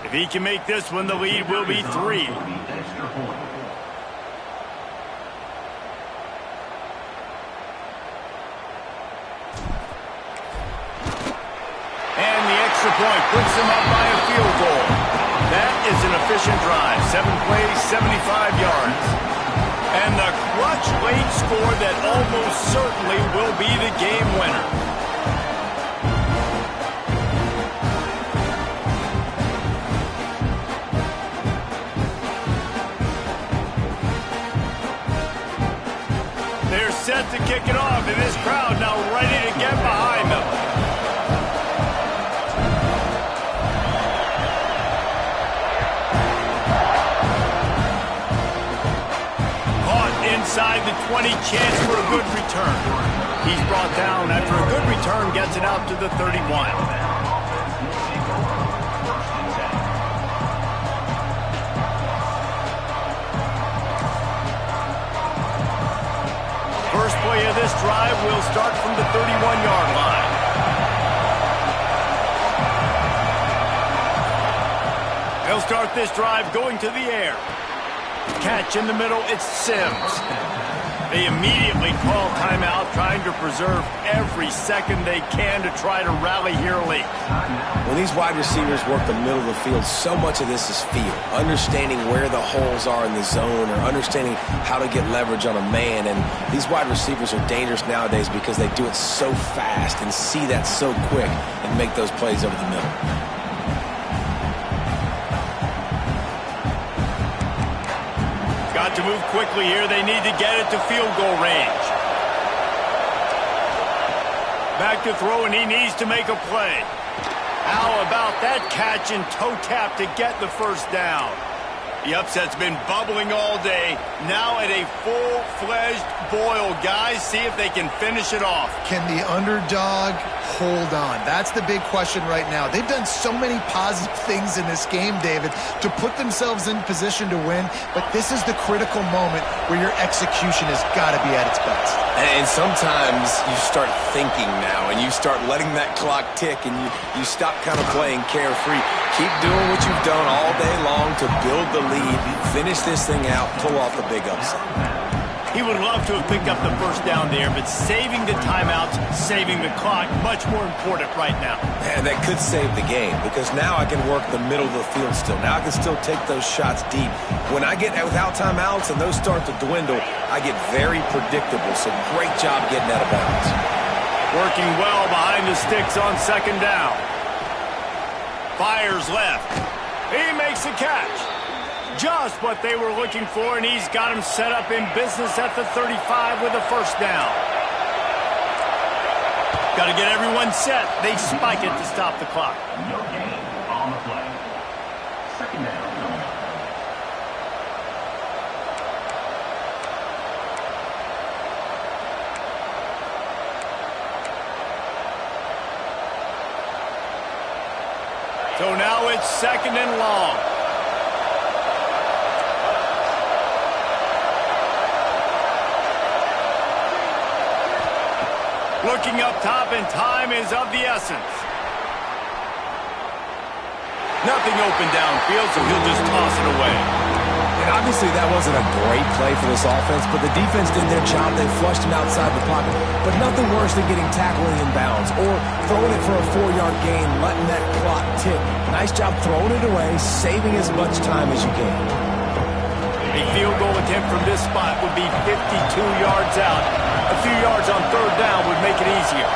A: If he can make this one, the lead will be 3. And the extra point puts them up by a field goal. That is an efficient drive. 7 plays, 75 yards. And the clutch late score that almost certainly will be the game winner. They're set to kick it off, and this crowd now ready to get behind them. Caught inside the 20, chance for a good return. He's brought down after a good return, gets it out to the 31. First play of this drive will start from the 31-yard line. They'll start this drive going to the air. Catch in the middle, it's Sims. They immediately call timeout, trying to preserve every second they can to try to rally here late.
C: When these wide receivers work the middle of the field, so much of this is feel. Understanding where the holes are in the zone, or understanding how to get leverage on a man. And these wide receivers are dangerous nowadays because they do it so fast and see that so quick and make those plays over the middle.
A: Got to move quickly here. They need to get it to field goal range. Back to throw, and he needs to make a play. How about that catch and toe tap to get the first down? The upset's been bubbling all day. Now at a full-fledged boil. Guys, see if they can finish it off.
B: Can the underdog hold on? That's the big question right now. They've done so many positive things in this game, David, to put themselves in position to win, but this is the critical moment where your execution has got to be at its best.
C: And sometimes you start thinking now, and you start letting that clock tick, and you stop kind of playing carefree. Keep doing what you've done all day long to build the lead, finish this thing out, pull off the big upset.
A: He would love to have picked up the first down there, but saving the timeouts, saving the clock, much more important right now.
C: And that could save the game, because now I can work the middle of the field still. Now I can still take those shots deep. When I get without timeouts and those start to dwindle, I get very predictable. So great job getting out of bounds.
A: Working well behind the sticks on second down. Fires left. He makes the catch. Just what they were looking for, and he's got him set up in business at the 35 with a first down. Got to get everyone set. They spike it to stop the clock.
E: No gain on the play. Second down.
A: So now it's second and long. Looking up top, and time is of the essence. Nothing open downfield, so he'll just toss it away.
C: And obviously that wasn't a great play for this offense, but the defense did their job. They flushed him outside the pocket. But nothing worse than getting tackled in bounds or throwing it for a 4-yard gain, letting that clock tick. Nice job throwing it away, saving as much time as you can.
A: A field goal attempt from this spot would be 52 yards out. A few yards on third down would make it easier.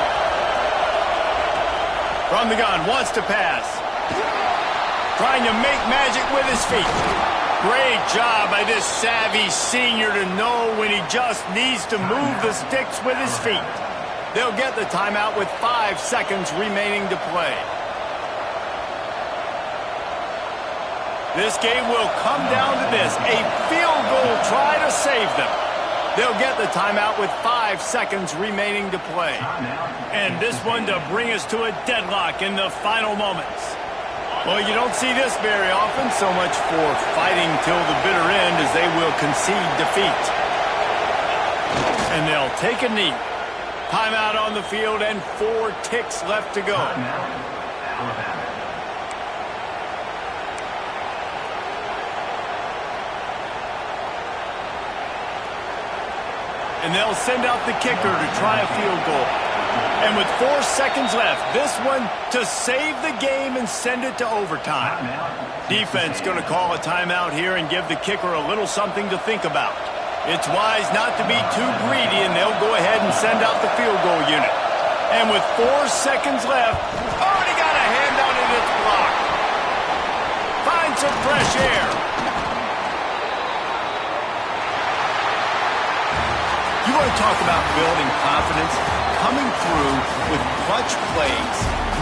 A: From the gun, wants to pass. Trying to make magic with his feet. Great job by this savvy senior to know when he just needs to move the sticks with his feet. They'll get the timeout with 5 seconds remaining to play. This game will come down to this, a field goal try to save them. They'll get the timeout with 5 seconds remaining to play. And this one to bring us to a deadlock in the final moments. Well, you don't see this very often, so much for fighting till the bitter end as they will concede defeat. And they'll take a knee. Timeout on the field and 4 ticks left to go. And they'll send out the kicker to try a field goal. And with 4 seconds left, this one to save the game and send it to overtime. Defense going to call a timeout here and give the kicker a little something to think about. It's wise not to be too greedy, and they'll go ahead and send out the field goal unit. And with 4 seconds left, already got a hand on it, it's blocked. Find some fresh air. You want to talk about building confidence? Coming through with clutch plays,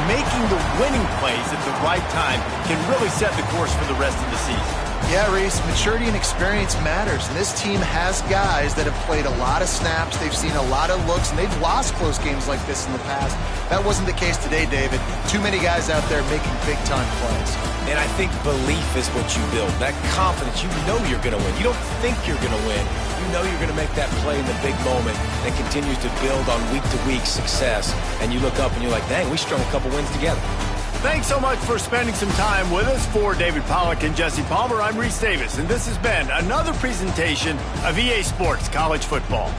A: making the winning plays at the right time can really set the course for the rest of the season.
B: Yeah, Reese, maturity and experience matters, and this team has guys that have played a lot of snaps, they've seen a lot of looks, and they've lost close games like this in the past. That wasn't the case today, David. Too many guys out there making big-time plays.
C: And I think belief is what you build. That confidence, you know you're going to win. You don't think you're going to win. You know you're going to make that play in the big moment that continues to build on week-to-week success. And you look up and you're like, dang, we strung a couple wins together.
A: Thanks so much for spending some time with us. For David Pollack and Jesse Palmer, I'm Reese Davis, and this has been another presentation of EA Sports College Football.